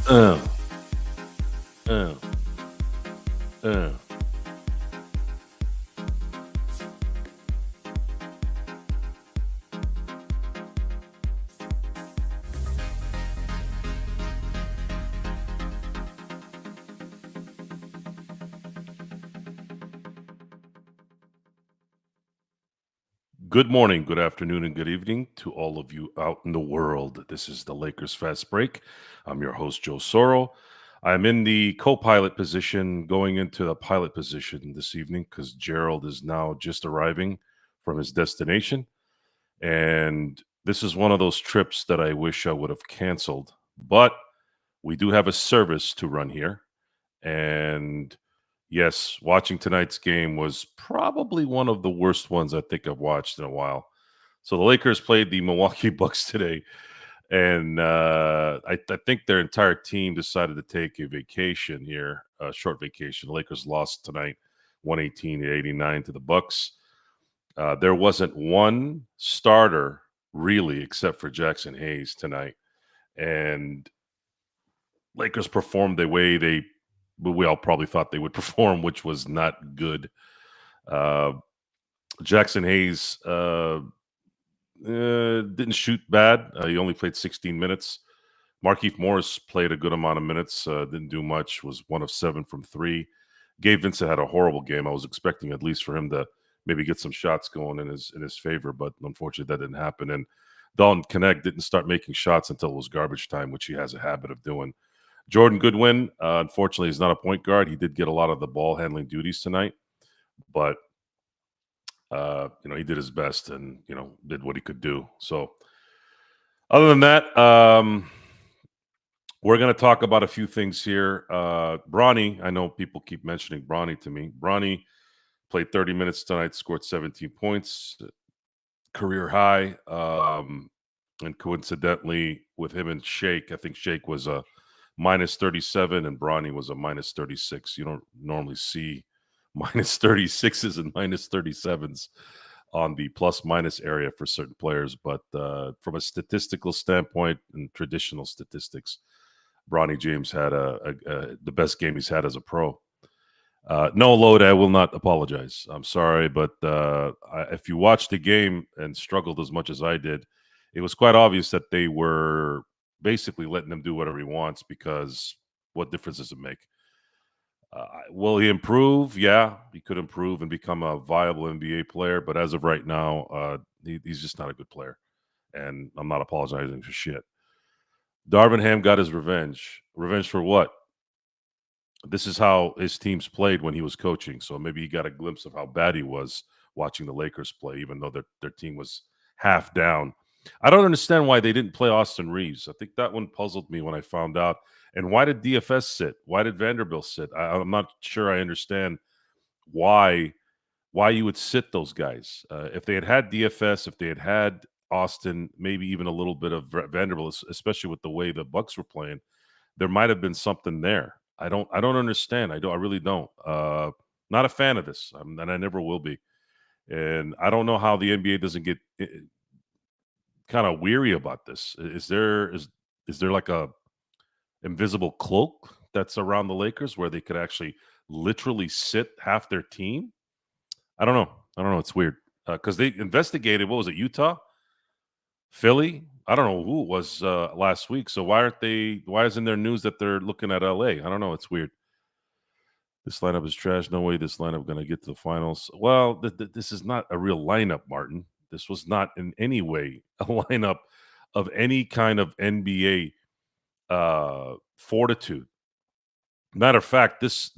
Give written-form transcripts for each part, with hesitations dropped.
Uh, uh, uh. Good morning, good afternoon, and good evening to all of you out in the world. This is the Lakers Fast Break. I'm your host, Joe Soro. I'm in the co pilot position going into the pilot position this evening because Gerald is now just arriving from his destination. And this is one of those trips that I wish I would have canceled. But we do have a service to run here. And yes, watching tonight's game was probably one of the worst ones I think I've watched in a while. So the Lakers played the Milwaukee Bucks today, and I think their entire team decided to take a vacation here, a short vacation. The Lakers lost tonight, 118-89 to the Bucks. There wasn't one starter really, except for Jackson Hayes tonight, and Lakers performed the way we all probably thought they would perform, which was not good. Uh, Jackson Hayes didn't shoot bad. He only played 16 minutes. Markieff Morris played a good amount of minutes. Didn't do much. Was 1 of 7 from three. Gabe Vincent had a horrible game. I was expecting at least for him to maybe get some shots going in his favor, but unfortunately that didn't happen. And Dalton Connect didn't start making shots until it was garbage time, which he has a habit of doing. Jordan Goodwin, unfortunately, is not a point guard. He did get a lot of the ball handling duties tonight, but he did his best and did what he could do. So, other than that, we're going to talk about a few things here. Bronny, I know people keep mentioning Bronny to me. Bronny played 30 minutes tonight, scored 17 points, career high. And coincidentally, with him and Shake, I think Shake was a minus 37 and Bronny was a minus 36. You don't normally see minus 36s and minus 37s on the plus minus area for certain players. But from a statistical standpoint and traditional statistics, Bronny James had the best game he's had as a pro. No, Load, I will not apologize. I'm sorry, but if you watched the game and struggled as much as I did, it was quite obvious that they were basically letting him do whatever he wants because what difference does it make? Will he improve? Yeah, he could improve and become a viable NBA player, but as of right now, he's just not a good player, and I'm not apologizing for shit. Darvin Ham got his revenge. Revenge for what? This is how his teams played when he was coaching. So maybe he got a glimpse of how bad he was watching the Lakers play, even though their team was half down. I don't understand why they didn't play Austin Reaves. I think that one puzzled me when I found out. And why did DFS sit? Why did Vanderbilt sit? I'm not sure I understand why you would sit those guys. If they had DFS, if they had Austin, maybe even a little bit of Vanderbilt, especially with the way the Bucks were playing, there might have been something there. I don't understand. I really don't. Not a fan of this, and I never will be. And I don't know how the NBA doesn't get kind of weary about this. Is there like a invisible cloak that's around the Lakers where they could actually literally sit half their team? I don't know. It's weird because they investigated. What was it? Utah, Philly. I don't know who it was last week. So why aren't they? Why isn't there news that they're looking at LA? I don't know. It's weird. This lineup is trash. No way this lineup going to get to the finals. Well, this is not a real lineup, Martin. This was not in any way a lineup of any kind of NBA fortitude. Matter of fact, this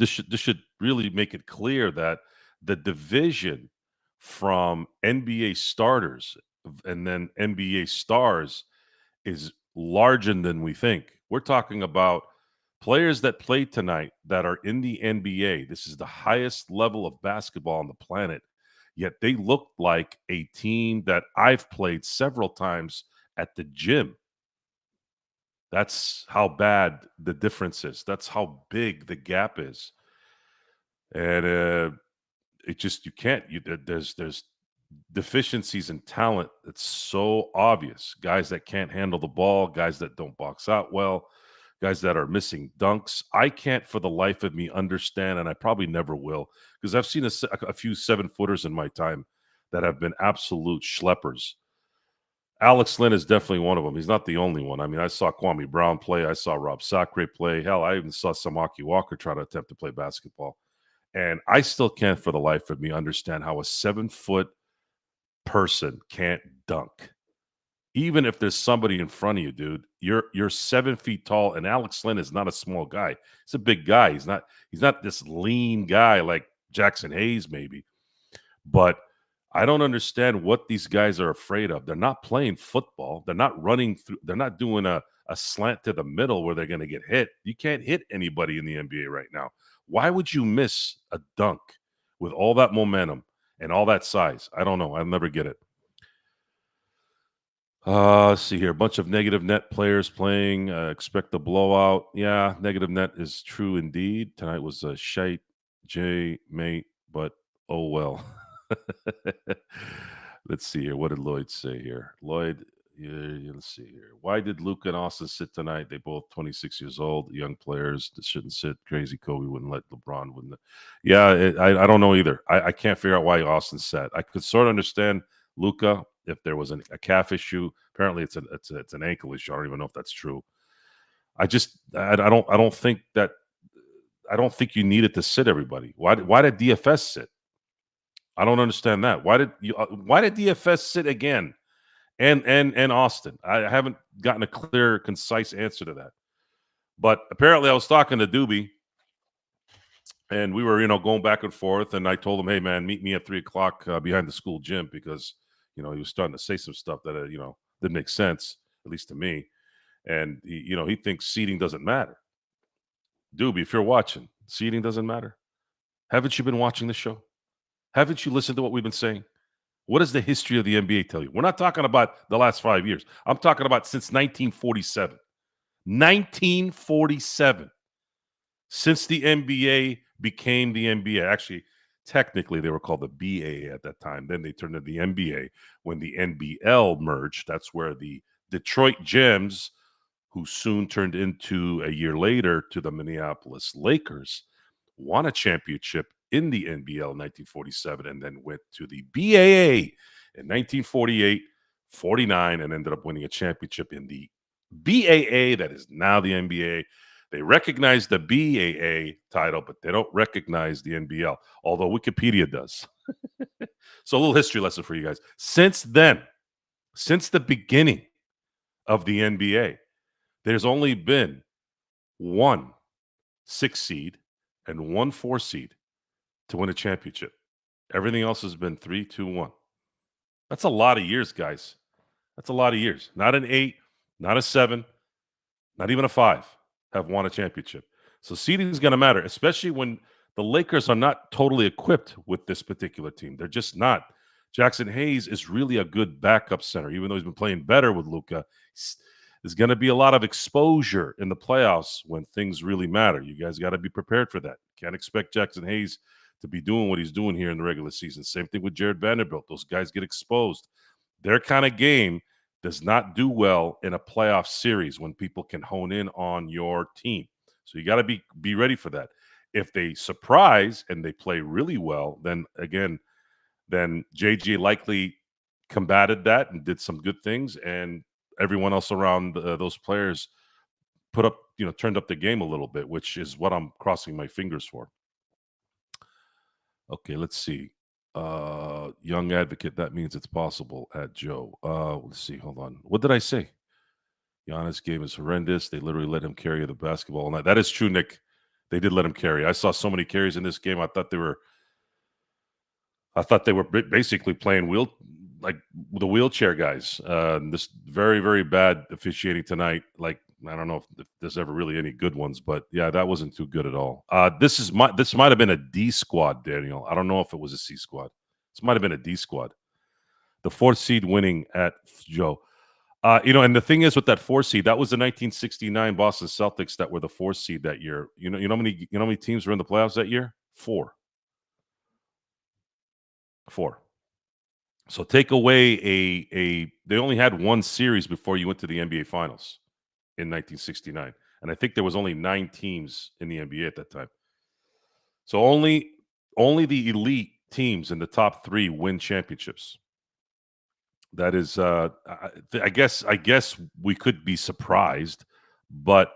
should really make it clear that the division from NBA starters and then NBA stars is larger than we think. We're talking about players that played tonight that are in the NBA. This is the highest level of basketball on the planet. Yet they looked like a team that I've played several times at the gym. That's how bad the difference is. That's how big the gap is. And it just you can't. There's deficiencies in talent that's so obvious. Guys that can't handle the ball, guys that don't box out well, guys that are missing dunks. I can't for the life of me understand, and I probably never will, because I've seen a few 7-footers in my time that have been absolute schleppers. Alex Lynn is definitely one of them. He's not the only one. I mean, I saw Kwame Brown play. I saw Rob Sacre play. Hell, I even saw Samaki Walker try to attempt to play basketball. And I still can't for the life of me understand how a 7-foot person can't dunk. Even if there's somebody in front of you, dude, you're 7 feet tall, and Alex Lynn is not a small guy. He's a big guy. He's not this lean guy like Jackson Hayes, maybe. But I don't understand what these guys are afraid of. They're not playing football. They're not running through. They're not doing a slant to the middle where they're going to get hit. You can't hit anybody in the NBA right now. Why would you miss a dunk with all that momentum and all that size? I don't know. I'll never get it. Let's see here. A bunch of negative net players playing. Expect a blowout. Yeah, negative net is true indeed. Tonight was a shite J mate, but oh well. Let's see here. What did Lloyd say here? Lloyd, yeah, let's see here. Why did Luka and Austin sit tonight? They both 26 years old, young players that shouldn't sit. Crazy Kobe wouldn't let LeBron win. Yeah, I don't know either. I can't figure out why Austin sat. I could sort of understand Luka if there was a calf issue. Apparently, it's an ankle issue. I don't even know if that's true. I don't think that. I don't think you needed to sit everybody. Why did DFS sit? I don't understand that. Why did DFS sit again? And Austin. I haven't gotten a clear, concise answer to that. But apparently, I was talking to Doobie, and we were, going back and forth. And I told him, "Hey, man, meet me at 3:00 behind the school gym," because he was starting to say some stuff that didn't make sense, at least to me. And he thinks seating doesn't matter. Doobie, if you're watching, seating doesn't matter. Haven't you been watching the show? Haven't you listened to what we've been saying? What does the history of the NBA tell you? We're not talking about the last 5 years. I'm talking about since 1947. 1947. Since the NBA became the NBA. Actually, technically, they were called the BAA at that time. Then they turned into the NBA when the NBL merged. That's where the Detroit Gems, who soon turned into a year later to the Minneapolis Lakers, won a championship in the NBL in 1947 and then went to the BAA in 1948, 49, and ended up winning a championship in the BAA that is now the NBA. They recognize the BAA title, but they don't recognize the NBL, although Wikipedia does. So a little history lesson for you guys. Since then, since the beginning of the NBA, there's only been one 6 seed and one 4 seed to win a championship. Everything else has been 3, 2, 1. That's a lot of years, guys. That's a lot of years. Not an 8, not a 7, not even a 5 have won a championship. So seeding is going to matter, especially when the Lakers are not totally equipped with this particular team. They're just not. Jackson Hayes is really a good backup center, even though he's been playing better with Luka. There's going to be a lot of exposure in the playoffs when things really matter. You guys got to be prepared for that. Can't expect Jackson Hayes to be doing what he's doing here in the regular season. Same thing with Jared Vanderbilt. Those guys get exposed. Their kind of game does not do well in a playoff series when people can hone in on your team. So you got to be ready for that. If they surprise and they play really well, then JJ likely combated that and did some good things, and everyone else around those players turned up the game a little bit, which is what I'm crossing my fingers for. Okay, let's see. Young advocate, that means it's possible at Joe. Let's see. Hold on. What did I say? Giannis game is horrendous. They literally let him carry the basketball all night. That is true, Nick. They did let him carry. I saw so many carries in this game. I thought they were basically playing like the wheelchair guys. This very, very bad officiating tonight. Like, I don't know if there's ever really any good ones, but yeah, that wasn't too good at all. This might have been a D squad, Daniel. I don't know if it was a C squad. This might have been a D squad. The 4th seed winning at Joe. And the thing is with that 4 seed, that was the 1969 Boston Celtics that were the 4 seed that year. You know how many teams were in the playoffs that year? 4. 4. So take away they only had one series before you went to the NBA Finals in 1969, and I think there was only 9 teams in the NBA at that time. So only the elite teams in the top 3 win championships. That is, I guess we could be surprised, but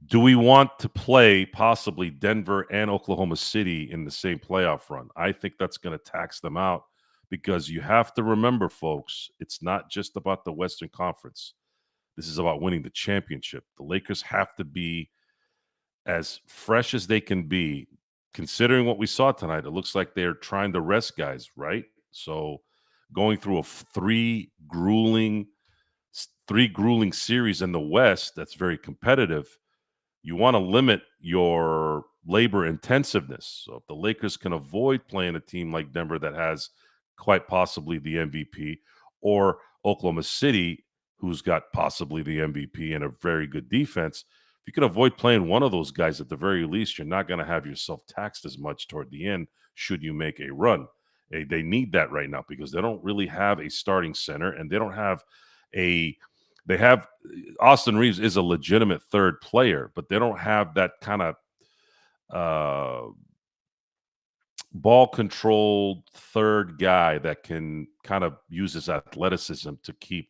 do we want to play possibly Denver and Oklahoma City in the same playoff run? I think that's going to tax them out because you have to remember, folks, it's not just about the Western Conference. This is about winning the championship. The Lakers have to be as fresh as they can be. Considering what we saw tonight, it looks like they're trying to rest guys, right? So going through a three grueling series in the West that's very competitive, you want to limit your labor intensiveness. So if the Lakers can avoid playing a team like Denver that has quite possibly the MVP, or Oklahoma City, who's got possibly the MVP and a very good defense, if you can avoid playing one of those guys at the very least, you're not going to have yourself taxed as much toward the end should you make a run. They need that right now because they don't really have a starting center, and they don't have a they have Austin Reaves is a legitimate third player, but they don't have that kind of ball controlled third guy that can kind of use his athleticism to keep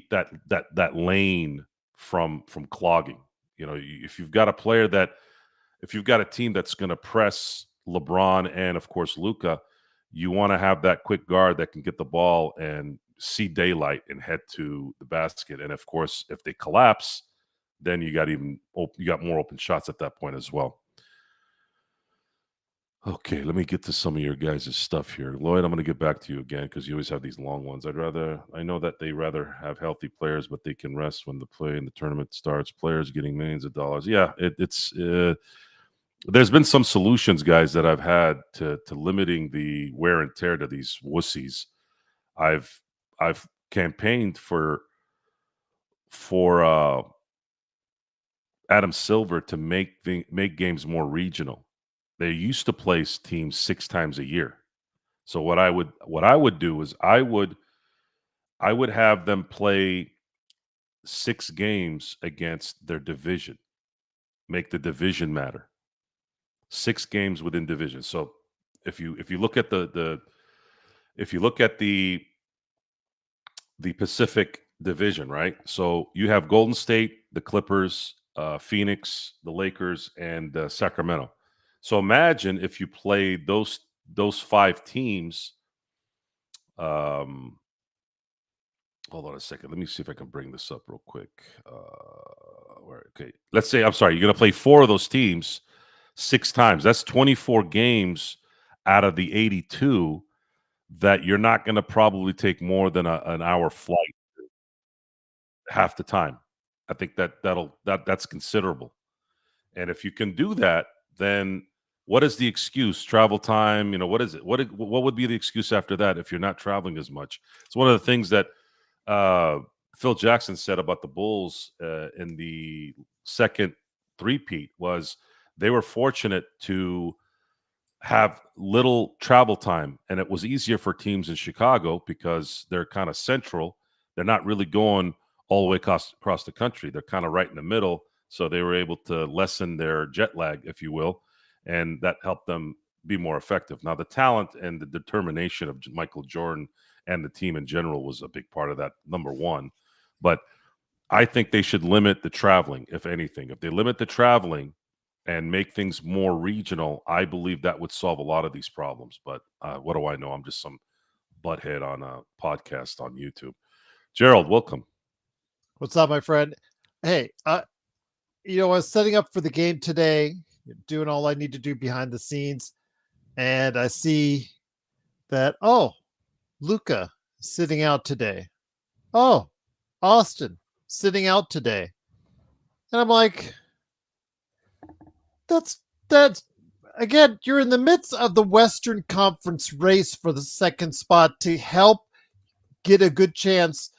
that lane from clogging. You know, if you've got a team that's going to press LeBron and of course Luka, you want to have that quick guard that can get the ball and see daylight and head to the basket. And of course, if they collapse, then you got more open shots at that point as well. Okay, let me get to some of your guys' stuff here. Lloyd, I'm going to get back to you again because you always have these long ones. I know that they rather have healthy players, but they can rest when the play in the tournament starts. Players getting millions of dollars. Yeah, there's been some solutions, guys, that I've had to limiting the wear and tear to these wussies. I've campaigned for Adam Silver to make games more regional. They used to place teams 6 times a year. So what I would do is I would have them play 6 games against their division. Make the division matter. 6 games within division. So if you look at the Pacific Division, right? So you have Golden State, the Clippers, Phoenix, the Lakers, and Sacramento. So imagine if you played those 5 teams. Hold on a second. Let me see if I can bring this up real quick. Okay, let's say I'm sorry. You're going to play 4 of those teams 6 times. That's 24 games out of the 82 that you're not going to probably take more than an hour flight half the time. I think that's considerable. And if you can do that, then what is the excuse? Travel time, what is it? What would be the excuse after that if you're not traveling as much? It's one of the things that Phil Jackson said about the Bulls in the second three-peat was they were fortunate to have little travel time, and it was easier for teams in Chicago because they're kind of central. They're not really going all the way across the country. They're kind of right in the middle, so they were able to lessen their jet lag, if you will, and that helped them be more effective. Now, the talent and the determination of Michael Jordan and the team in general was a big part of that, number one. But I think they should limit the traveling, if anything. If they limit the traveling and make things more regional, I believe that would solve a lot of these problems. But what do I know? I'm just some butthead on a podcast on YouTube. Gerald, welcome. What's up, my friend? Hey, I was setting up for the game today, doing all I need to do behind the scenes, and I see that, Luka sitting out today. Oh, Austin sitting out today. And I'm like, that's again, you're in the midst of the Western Conference race for the second spot to help get a good chance,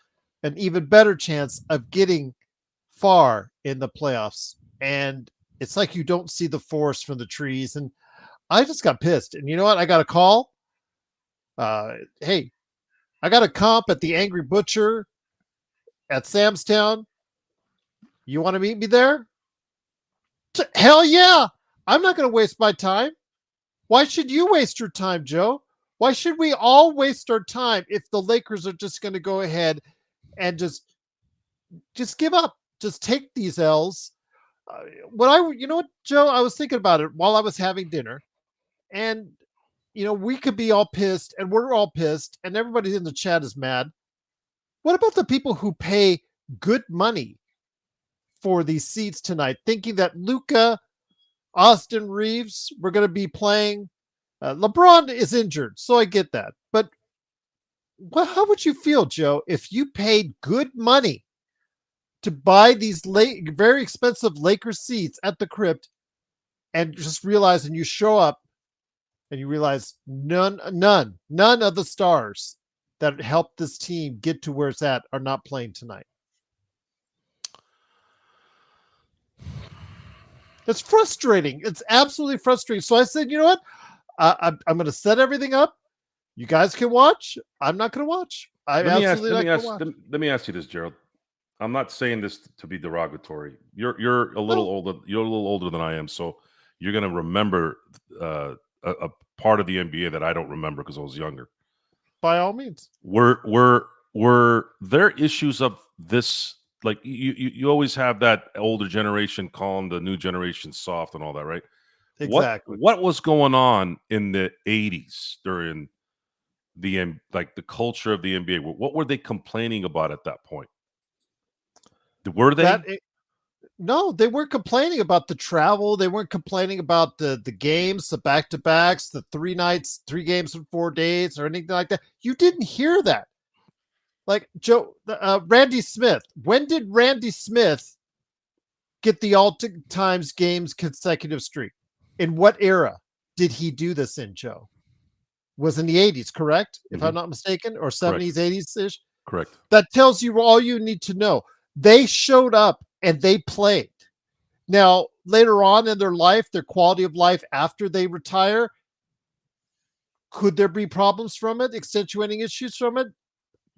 an even better chance of getting far in the playoffs. And it's like you don't see the forest from the trees. And I just got pissed. And you know what? I got a call. Hey, I got a comp at the Angry Butcher at Sam's Town. You want to meet me there? Hell yeah. I'm not going to waste my time. Why should you waste your time, Joe? Why should we all waste our time if the Lakers are just going to go ahead and just give up, just take these L's? You know what, Joe? I was thinking about it while I was having dinner, and we could be all pissed, and we're all pissed, and everybody in the chat is mad. What about the people who pay good money for these seats tonight, thinking that Luka, Austin Reaves, we're going to be playing? LeBron is injured, so I get that. But how would you feel, Joe, if you paid good money to buy these very expensive Lakers seats at the crypt and just realize, and you show up and you realize none of the stars that helped this team get to where it's at are not playing tonight? It's frustrating. It's absolutely frustrating. So I said, you know what? I'm going to set everything up. You guys can watch. I'm not going to watch. I'm absolutely not going to watch. Let me ask you this, Gerald. I'm not saying this to be derogatory. You're a little older. You're a little older than I am, so you're going to remember a part of the NBA that I don't remember because I was younger. By all means. Were there issues of this? Like you always have that older generation calling the new generation soft and all that, right? Exactly. What was going on in the 80s during the culture of the NBA? What were they complaining about at that point? Were they? No, they weren't complaining about the travel. They weren't complaining about the games, the back-to-backs, the 3 nights, 3 games in 4 days, or anything like that. You didn't hear that. Like Joe, Randy Smith. When did Randy Smith get the all-times games consecutive streak? In what era did he do this in, Joe? Was in the 80s, correct? If I'm not mistaken, or 70s, 80s-ish? Correct. That tells you all you need to know. They showed up and they played. Now, later on in their life, their quality of life after they retire, could there be problems from it, accentuating issues from it?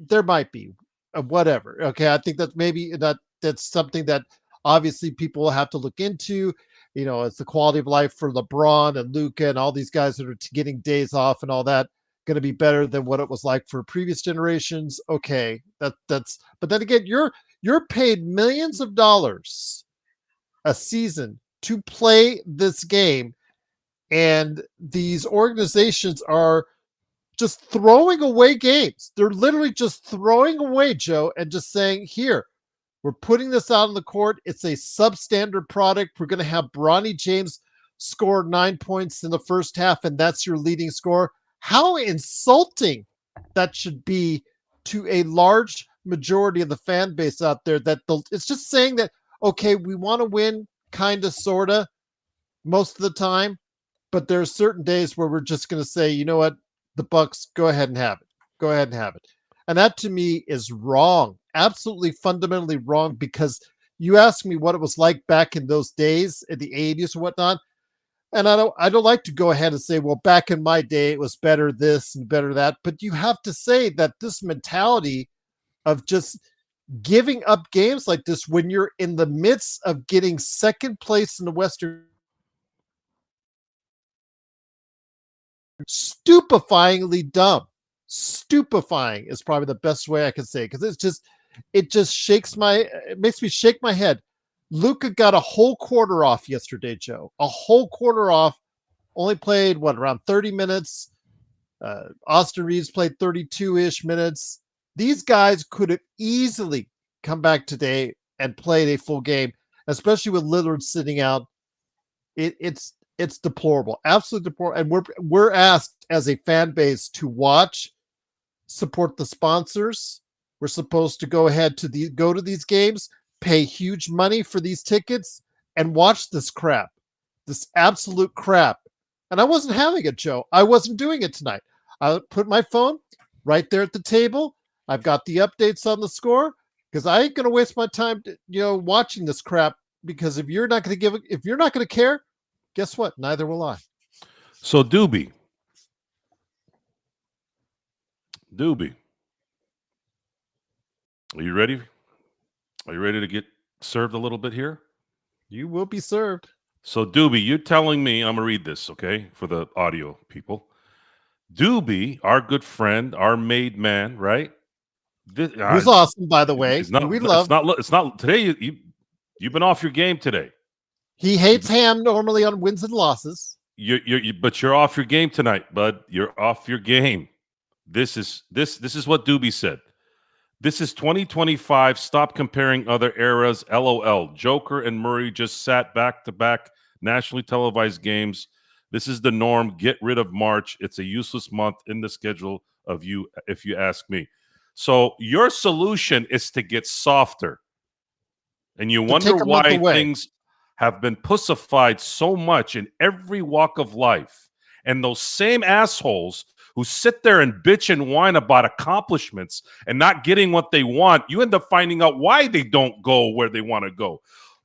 There might be, whatever. Okay, I think that maybe that's something that obviously people will have to look into. It's the quality of life for LeBron and Luka and all these guys that are getting days off and all that going to be better than what it was like for previous generations. Okay, that's. But then again, you're paid millions of dollars a season to play this game, and these organizations are just throwing away games. They're literally just throwing away, Joe, and just saying, here, we're putting this out on the court. It's a substandard product. We're going to have Bronny James score 9 points in the first half, and that's your leading scorer. How insulting that should be to a large majority of the fan base out there. It's just saying that, okay, we want to win, kind of, sort of, most of the time, but there are certain days where we're just going to say, you know what, the Bucks, go ahead and have it. Go ahead and have it. And that to me is wrong. Absolutely fundamentally wrong, because you asked me what it was like back in those days in the 80s or whatnot. And I don't like to go ahead and say, well, back in my day, it was better this and better that. But you have to say that this mentality of just giving up games like this when you're in the midst of getting second place in the Western, stupefyingly dumb. Stupefying is probably the best way I can say, because it just it makes me shake my head. Luka got a whole quarter off yesterday, Joe. A whole quarter off. Only played around 30 minutes. Austin Reaves played 32-ish minutes. These guys could have easily come back today and played a full game, especially with Lillard sitting out. It's deplorable, absolutely deplorable. And we're asked as a fan base to watch, support the sponsors. We're supposed to go ahead to go to these games, pay huge money for these tickets, and watch this crap, this absolute crap. And I wasn't having it, Joe. I wasn't doing it tonight. I put my phone right there at the table. I've got the updates on the score, because I ain't going to waste my time, watching this crap. Because if you're not going to care, guess what? Neither will I. So Doobie, are you ready? Are you ready to get served a little bit here? You will be served. So, Doobie, you're telling me, I'm going to read this, okay, for the audio people. Doobie, our good friend, our made man, right? Who's awesome, by the way. It's not. We love. It's not today. You've been off your game today. He hates ham normally on wins and losses. But you're off your game tonight, bud. You're off your game. This is what Doobie said. This is 2025. Stop comparing other eras. LOL. Joker and Murray just sat back to back nationally televised games. This is the norm. Get rid of March. It's a useless month in the schedule of you, if you ask me. So your solution is to get softer. And you wonder why things have been pussified so much in every walk of life. And those same assholes who sit there and bitch and whine about accomplishments and not getting what they want, you end up finding out why they don't go where they want to go.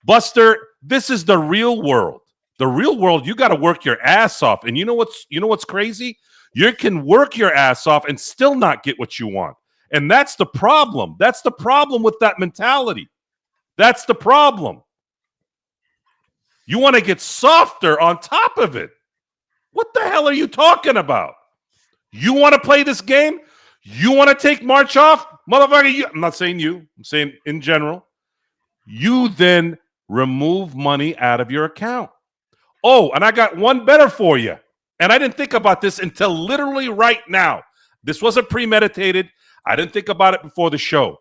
Buster, this is the real world. The real world, you got to work your ass off. And you know what's crazy? You can work your ass off and still not get what you want. And that's the problem. That's the problem with that mentality. That's the problem. You want to get softer on top of it. What the hell are you talking about? You want to play this game? You want to take March off? Motherfucker, I'm not saying you. I'm saying in general. You then remove money out of your account. Oh, and I got one better for you. And I didn't think about this until literally right now. This wasn't premeditated. I didn't think about it before the show.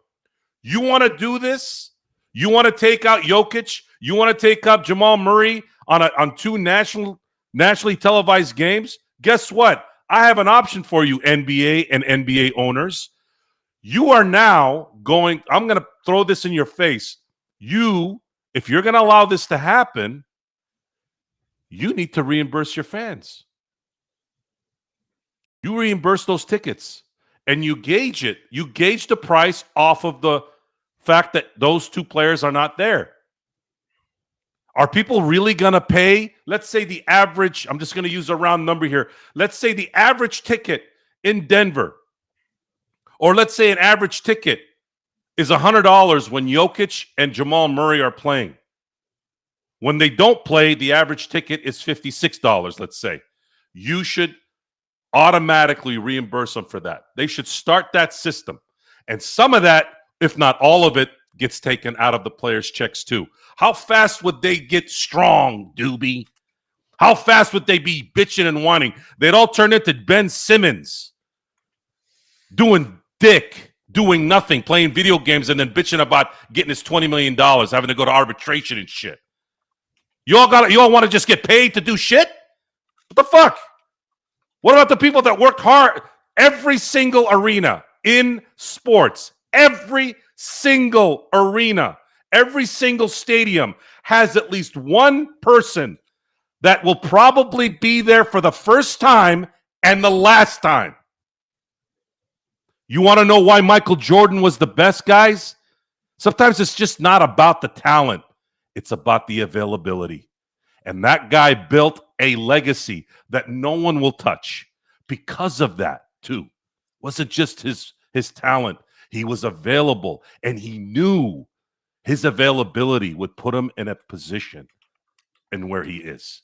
You want to do this? You want to take out Jokic? You want to take up Jamal Murray on two nationally televised games? Guess what? I have an option for you, NBA and NBA owners. You are now going, I'm going to throw this in your face. If you're going to allow this to happen, you need to reimburse your fans. You reimburse those tickets and you gauge it. You gauge the price off of the fact that those two players are not there. Are people really going to pay? Let's say the average, I'm just going to use a round number here. Let's say the average ticket in Denver, or let's say an average ticket is $100 when Jokic and Jamal Murray are playing. When they don't play, the average ticket is $56, let's say. You should automatically reimburse them for that. They should start that system. And some of that, if not all of it, gets taken out of the players' checks too. How fast would they get strong, Doobie? How fast would they be bitching and whining? They'd all turn into Ben Simmons, doing dick, doing nothing, playing video games, and then bitching about getting his $20 million, having to go to arbitration and shit. You all want to just get paid to do shit? What the fuck? What about the people that worked hard? Every single arena in sports, every single arena, every single stadium has at least one person that will probably be there for the first time and the last time. You want to know why Michael Jordan was the best, guys? Sometimes it's just not about the talent. It's about the availability. And that guy built a legacy that no one will touch because of that, too. It wasn't just his talent. He was available, and he knew his availability would put him in a position and where he is.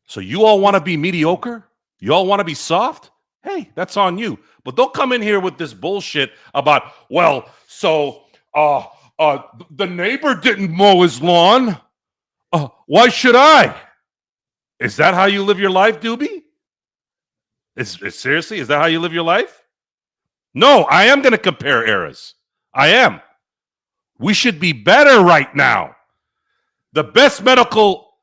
So you all want to be mediocre? You all want to be soft? Hey, that's on you. But don't come in here with this bullshit about, well, so the neighbor didn't mow his lawn. Why should I? Is that how you live your life, Doobie? Seriously, is that how you live your life? No, I am going to compare eras. I am. We should be better right now. The best medical,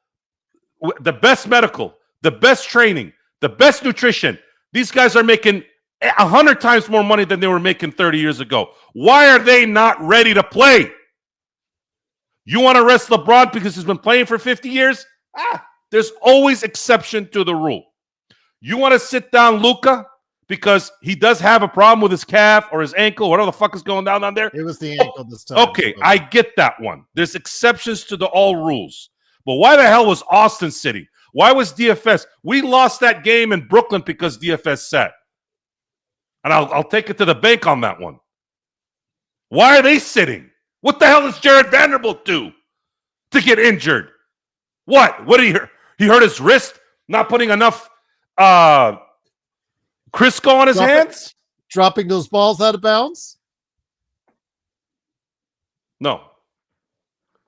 the best training, the best nutrition. These guys are making 100 times more money than they were making 30 years ago. Why are they not ready to play? You want to rest LeBron because he's been playing for 50 years? There's always exception to the rule. You want to sit down Luka because he does have a problem with his calf or his ankle, whatever the fuck is going down there? It was the ankle this time. Okay, I get that one. There's exceptions to all rules. But why the hell was Austin sitting? Why was DFS? We lost that game in Brooklyn because DFS sat. And I'll take it to the bank on that one. Why are they sitting? What the hell does Jared Vanderbilt do to get injured? What? What did he hurt? He hurt his wrist, not putting enough Crisco on his hands? Dropping those balls out of bounds? No.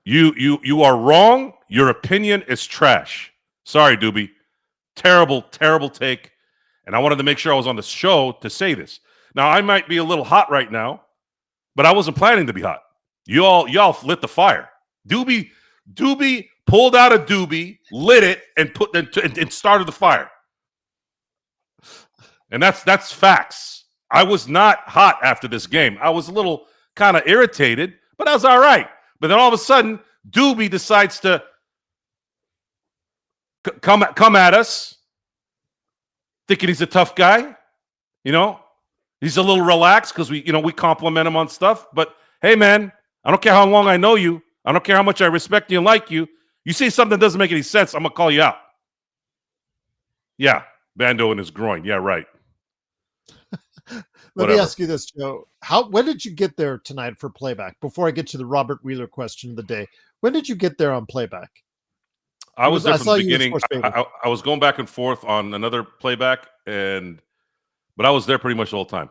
You are wrong. Your opinion is trash. Sorry, Doobie. Terrible, terrible take. And I wanted to make sure I was on the show to say this. Now, I might be a little hot right now, but I wasn't planning to be hot. Y'all lit the fire. Doobie pulled out a doobie, lit it, and started the fire. And that's facts. I was not hot after this game. I was a little kind of irritated, but I was all right. But then all of a sudden, Doobie decides to come at us, thinking he's a tough guy. You know, he's a little relaxed because we compliment him on stuff. But hey, man, I don't care how long I know you. I don't care how much I respect you and like you. You say something that doesn't make any sense, I'm gonna call you out. Yeah, Bando in his groin. Yeah, right. Let me ask you this, Joe. When did you get there tonight for playback? Before I get to the Robert Wheeler question of the day, when did you get there on playback? I was there from the beginning. I was going back and forth on another playback, but I was there pretty much the whole time.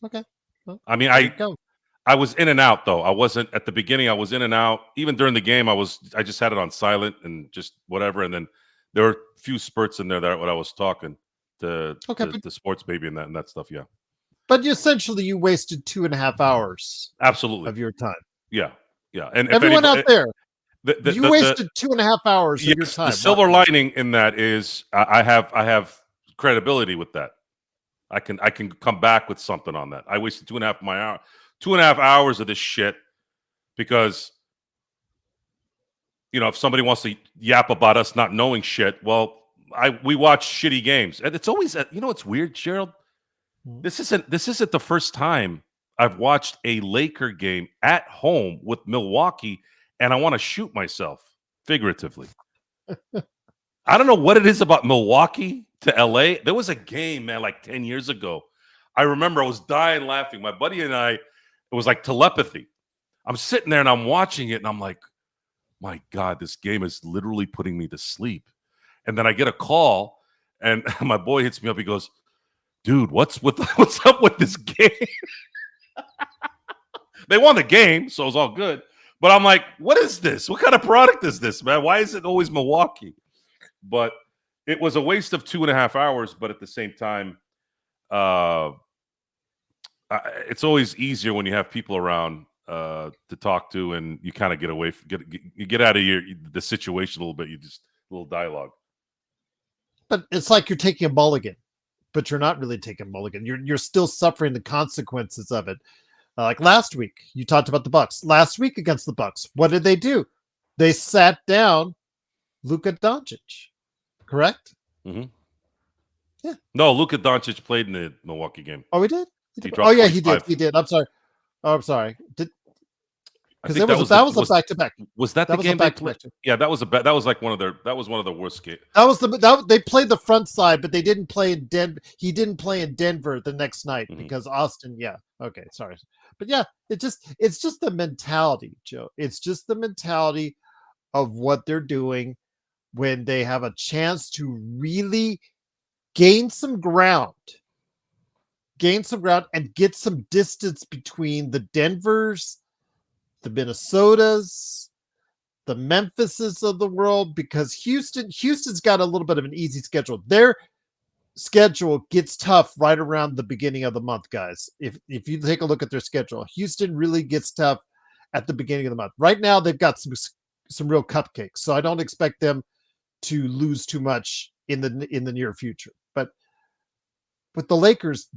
Okay. Well, I mean, I was in and out though. I wasn't at the beginning. I was in and out. Even during the game, I just had it on silent and just whatever. And then there were a few spurts in there that when I was talking to Sports Baby and that stuff. Yeah. But essentially, you wasted 2.5 hours. Absolutely. Of your time. Yeah. And everyone out there, you wasted 2.5 hours of your time. The silver lining in that is I have credibility with that. I can come back with something on that. I wasted 2.5 hours of this shit because, if somebody wants to yap about us not knowing shit, well, we watch shitty games, and it's always it's weird, Gerald. This isn't the first time I've watched a Laker game at home with Milwaukee, and I want to shoot myself figuratively. I don't know what it is about Milwaukee to LA. There was a game, man, like 10 years ago. I remember I was dying laughing. My buddy and I, it was like telepathy. I'm sitting there and I'm watching it and I'm like, my God, this game is literally putting me to sleep. And then I get a call and my boy hits me up. He goes, dude, what's up with this game? They won the game, so it's all good. But I'm like, what is this? What kind of product is this, man? Why is it always Milwaukee? But it was a waste of 2.5 hours. But at the same time, it's always easier when you have people around to talk to, and you kind of get away, you get out of the situation a little bit. You just a little dialogue. But it's like you're taking a mulligan, but you're not really taking a mulligan. You're still suffering the consequences of it. Like last week, you talked about the Bucks. Last week against the Bucks, what did they do? They sat down Luka Doncic, correct? Mm-hmm. Yeah. No, Luka Doncic played in the Milwaukee game. Oh, he did? Oh, yeah, he did. He did. I'm sorry. I'm sorry. Because that was a back-to-back. Was that the game they played? Yeah, that was like one of the worst games. They played the front side, but they didn't play in Denver. He didn't play in Denver the next night because Austin. Yeah. Okay. Sorry. But yeah, it's just the mentality, Joe. It's just the mentality of what they're doing when they have a chance to really gain some ground and get some distance between the Denvers, the Minnesotas, the Memphises of the world, because Houston's got a little bit of an easy schedule. Their schedule gets tough right around the beginning of the month, guys. If you take a look at their schedule, Houston really gets tough at the beginning of the month. Right now, they've got some real cupcakes, so I don't expect them to lose too much in the near future. But with the Lakers,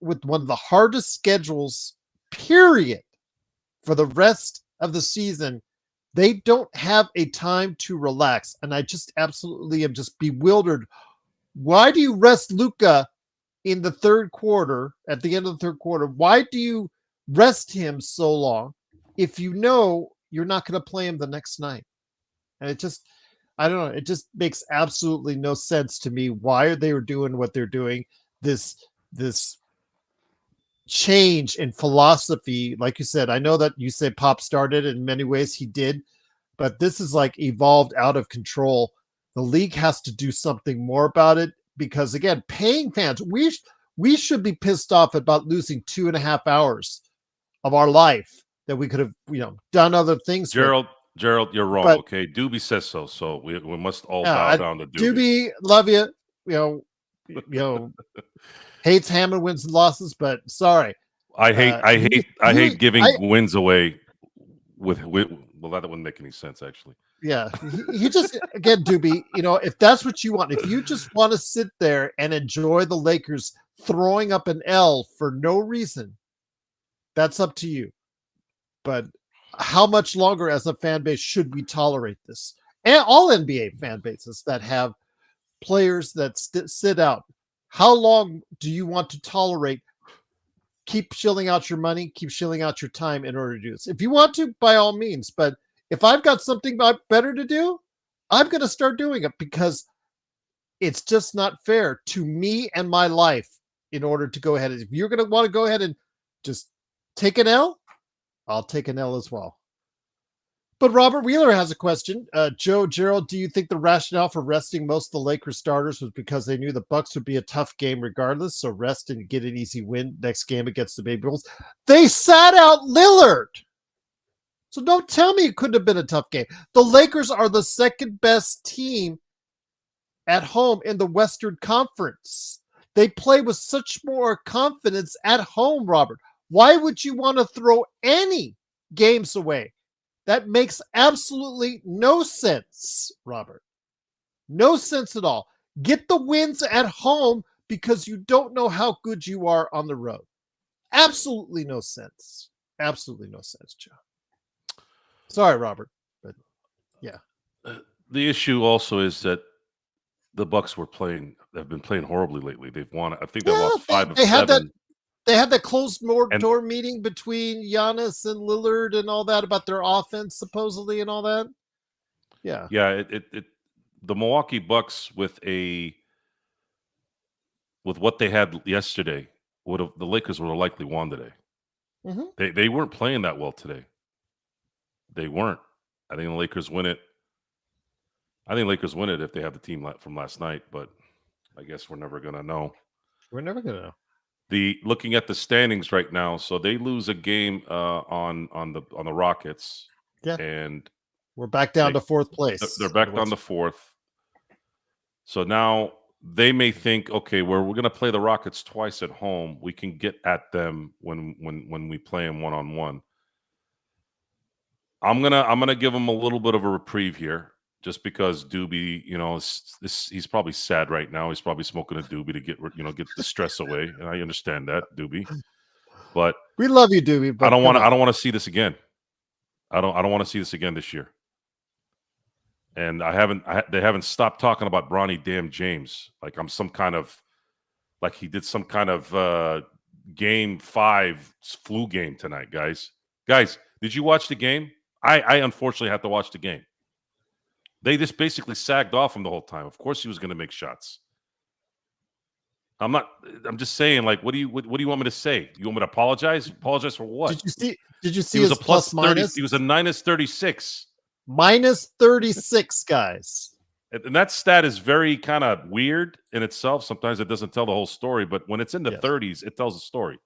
with one of the hardest schedules, period, for the rest of the season, they don't have a time to relax. And I just absolutely am just bewildered. Why do you rest Luka in the third quarter, at the end of the third quarter? Why do you rest him so long if you know you're not going to play him the next night? And I don't know. It just makes absolutely no sense to me why they were doing what they're doing. This change in philosophy. Like you said, I know that you say Pop started, in many ways he did, but this is like evolved out of control. The league has to do something more about it because, again, paying fans, we should be pissed off about losing 2.5 hours of our life that we could have, done other things with. Gerald, you're wrong. But Okay, Doobie says so, so we must all bow down to Doobie. Doobie, love you. Hates Hammond wins and losses, but sorry. I hate giving wins away with well, that wouldn't make any sense actually. Yeah, he just, again, Doobie, if that's what you want, if you just want to sit there and enjoy the Lakers throwing up an L for no reason, that's up to you. But how much longer as a fan base should we tolerate this? And all NBA fan bases that have players that sit out, how long do you want to tolerate? Keep shilling out your money, keep shilling out your time in order to do this. If you want to, by all means, but if I've got something better to do, I'm going to start doing it because it's just not fair to me and my life in order to go ahead. If you're going to want to go ahead and just take an L, I'll take an L as well. But Robert Wheeler has a question. Joe, Gerald, do you think the rationale for resting most of the Lakers starters was because they knew the Bucks would be a tough game regardless, so rest and get an easy win next game against the Baby Bulls? They sat out Lillard. So don't tell me it couldn't have been a tough game. The Lakers are the second best team at home in the Western Conference. They play with such more confidence at home, Robert. Why would you want to throw any games away? That makes absolutely no sense, Robert. No sense at all. Get the wins at home because you don't know how good you are on the road. Absolutely no sense. Absolutely no sense, Joe. Sorry, Robert, but yeah. The issue also is that the Bucks have been playing horribly lately. They've won. I think they lost 5 of 7. They had that closed door meeting between Giannis and Lillard and all that about their offense, supposedly, and all that. Yeah. Yeah. The Milwaukee Bucks with what they had yesterday, the Lakers would have likely won today. Mm-hmm. They weren't playing that well today. They weren't. I think the Lakers win it. I think Lakers win it if they have the team from last night, but I guess we're never gonna know. We're never gonna know. Looking at the standings right now, so they lose a game on the Rockets. Yeah, and we're back down to 4th place. They're back down to 4th. So now they may think, okay, we're going to play the Rockets twice at home. We can get at them when we play them one-on-one. I'm gonna give them a little bit of a reprieve here, just because Doobie, he's probably sad right now. He's probably smoking a Doobie to get the stress away, and I understand that, Doobie. But we love you, Doobie. But I don't want to see this again. I don't want to see this again this year. And they haven't stopped talking about Bronny damn James like I'm some kind of, like he did some kind of game 5 flu game tonight, guys. Guys, did you watch the game? I unfortunately had to watch the game. They just basically sagged off him the whole time. Of course he was going to make shots. I'm just saying, like, what do you want me to say? You want me to apologize? Apologize for what? Did you see his plus minus? He was a -36. -36, guys. And that stat is very kind of weird in itself. Sometimes it doesn't tell the whole story, but when it's in the 30s, it tells a story.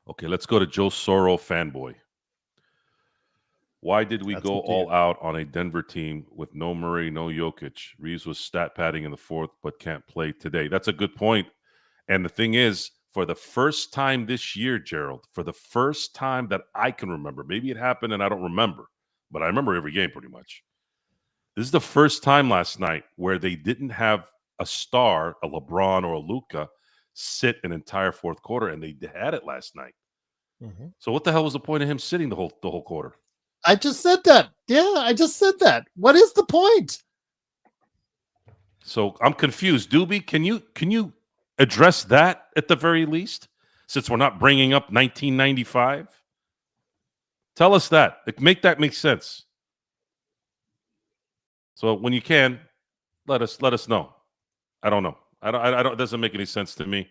Okay, let's go to Joe Soro fanboy. Why did we go all out on a Denver team with no Murray, no Jokic? Reaves was stat padding in the 4th, but can't play today. That's a good point. And the thing is, for the first time this year, Gerald, for the first time that I can remember, maybe it happened and I don't remember, but I remember every game pretty much. This is the first time last night where they didn't have a star, a LeBron or a Luka, sit an entire 4th quarter, and they had it last night. Mm-hmm. So what the hell was the point of him sitting the whole quarter? I just said that. Yeah, I just said that. What is the point? So I'm confused. Doobie, can you address that at the very least, since we're not bringing up 1995? Tell us that. Make that make sense. So when you can, let us know. I don't know. I don't. It doesn't make any sense to me.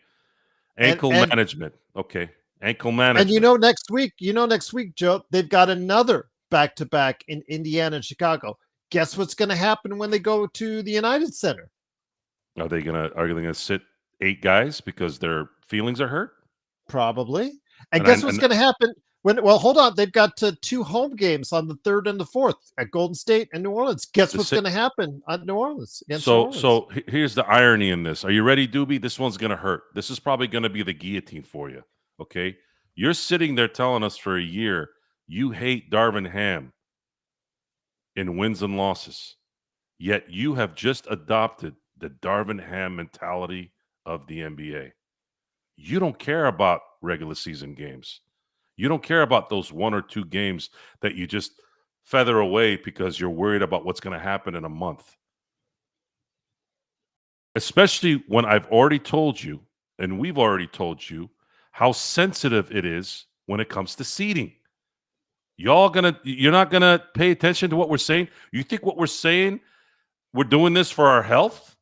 Ankle and management. Okay. Ankle and management. next week, Joe, they've got another back-to-back in Indiana and Chicago. Guess what's going to happen when they go to the United Center? Are they gonna sit 8 guys because their feelings are hurt? Probably. And And I guess what's and going to happen when? Well, hold on. They've got 2 home games on the 3rd and the 4th at Golden State and New Orleans. Guess the what's si- going to happen at New Orleans against New so Orleans? so here's the irony in this. Are you ready, Doobie? This one's gonna hurt. This is probably gonna be the guillotine for you. Okay. You're sitting there telling us for a year you hate Darvin Ham in wins and losses. Yet you have just adopted the Darvin Ham mentality of the NBA. You don't care about regular season games. You don't care about those 1 or 2 games that you just feather away because you're worried about what's going to happen in a month. Especially when I've already told you, and we've already told you, how sensitive it is when it comes to seeding. You're not gonna pay attention to what we're saying? You think what we're saying, we're doing this for our health?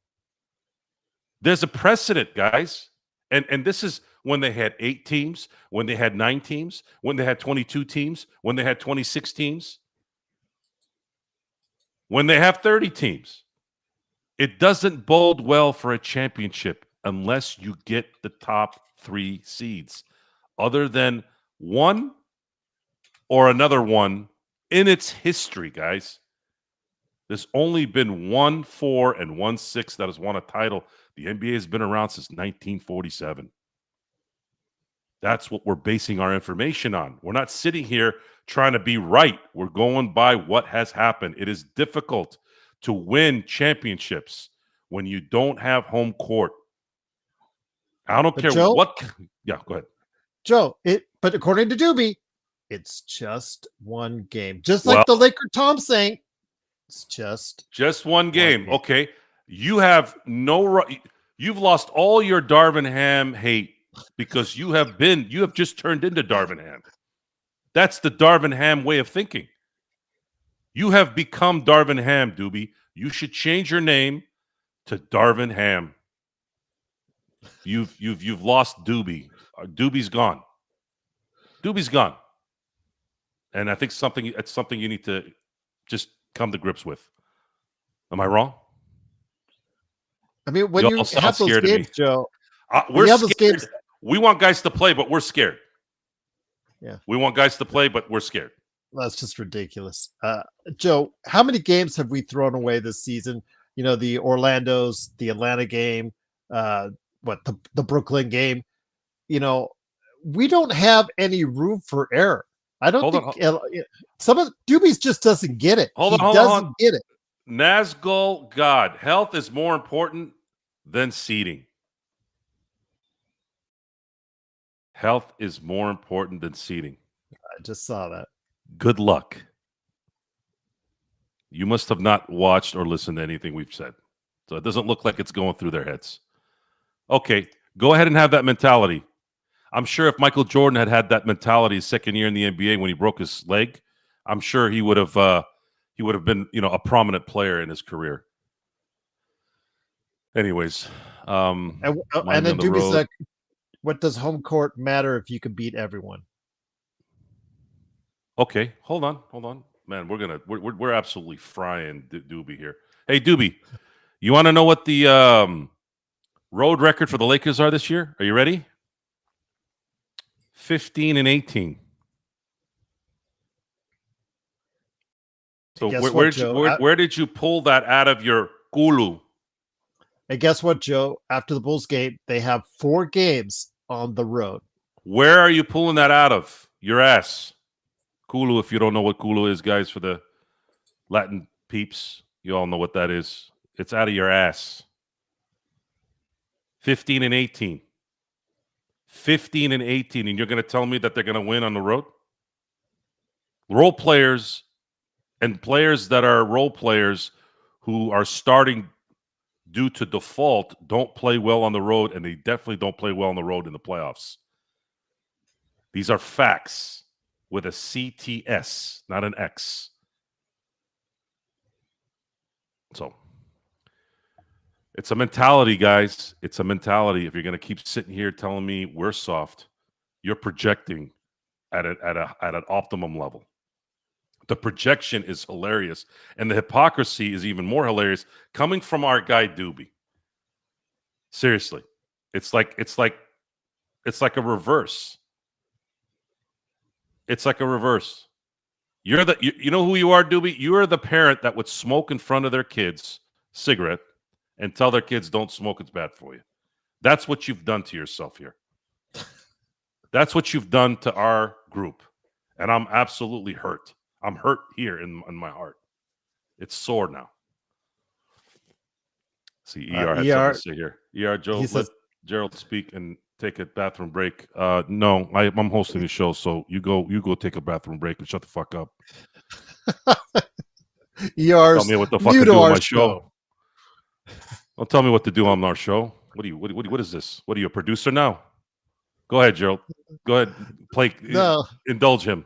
There's a precedent, guys. And this is when they had 8 teams, when they had 9 teams, when they had 22 teams, when they had 26 teams, when they have 30 teams. It doesn't bode well for a championship unless you get the top 3 seeds. Other than one or another one in its history, guys. There's only been 1 4 and 1 6 that has won a title. The NBA has been around since 1947. That's what we're basing our information on. We're not sitting here trying to be right. We're going by what has happened. It is difficult to win championships when you don't have home court. I don't But care Joe, what. Yeah, go ahead. Joe, but according to Doobie, it's just one game. Just Well, like the Laker Tom saying, it's just one one game. game. Okay. You have no right. You've lost all your Darvin Ham hate because you have just turned into Darvin Ham. That's the Darvin Ham way of thinking. You have become Darvin Ham, Doobie. You should change your name to Darvin Ham. You've lost Doobie. Doobie's gone. Doobie's gone. And I think it's something you need to just come to grips with. Am I wrong? I mean, when You you all sound have those scared of me. games, Joe, when We're you have those scared. games, We want guys to play, but we're scared. yeah, We want guys to play, but we're scared. that's just ridiculous. Joe, how many games have we thrown away this season? The Orlando's, the Atlanta game, the Brooklyn game. We don't have any room for error. I don't Hold think on. some of Doobies just doesn't get it. Hold He on. doesn't get it. Nazgul, God, health is more important than seeding. Health is more important than seeding. I just saw that. Good luck. You must have not watched or listened to anything we've said. So it doesn't look like it's going through their heads. Okay, go ahead and have that mentality. I'm sure if Michael Jordan had had that mentality his second year in the NBA when he broke his leg, I'm sure he would have been, a prominent player in his career. Anyways, And Miami then on the Doobie's road. like, what does home court matter if you can beat everyone? Okay, hold on, man. We're absolutely frying Doobie here. Hey, Doobie, you want to know what the road record for the Lakers are this year? Are you ready? 15-18. So Guess what, Joe? where did you pull that out of your kulu? And guess what, Joe? After the Bulls game, they have 4 games on the road. Where are you pulling that out of? Your ass. Kulu, if you don't know what kulu is, guys, for the Latin peeps, you all know what that is. It's out of your ass. 15-18. 15-18, and you're going to tell me that they're going to win on the road? Role players and players that are role players who are starting due to default don't play well on the road, and they definitely don't play well on the road in the playoffs. These are facts with a CTS, not an X. So It's a mentality, guys. It's a mentality. If you're going to keep sitting here telling me we're soft, you're projecting at an optimum level. The projection is hilarious, and the hypocrisy is even more hilarious coming from our guy Doobie. Seriously, it's like a reverse. It's like a reverse. You're you know who you are, Doobie? You are the parent that would smoke in front of their kids cigarette and tell their kids don't smoke, it's bad for you. That's what you've done to yourself here. That's what you've done to our group, and I'm absolutely hurt. I'm hurt here in my heart. It's sore now. See, ER had something to say here. ER, Joe, let Gerald speak and take a bathroom break. No, I'm hosting the show, so you go take a bathroom break and shut the fuck up. ER's tell me what the fuck to do on my show. Don't tell me what to do on our show. What is this? What are you, a producer now? Go ahead, Gerald. Go ahead. Indulge him.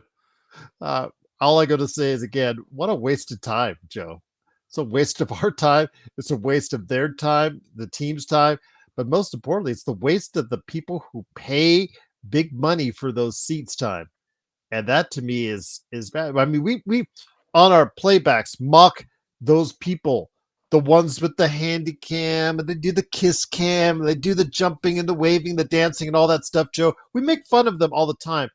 All I got to say is, again, what a waste of time, Joe. It's a waste of our time. It's a waste of their time, the team's time. But most importantly, it's the waste of the people who pay big money for those seats time. And that to me is bad. I mean, we on our playbacks mock those people, the ones with the handy cam, and they do the kiss cam, and they do the jumping and the waving, the dancing and all that stuff, Joe. We make fun of them all the time.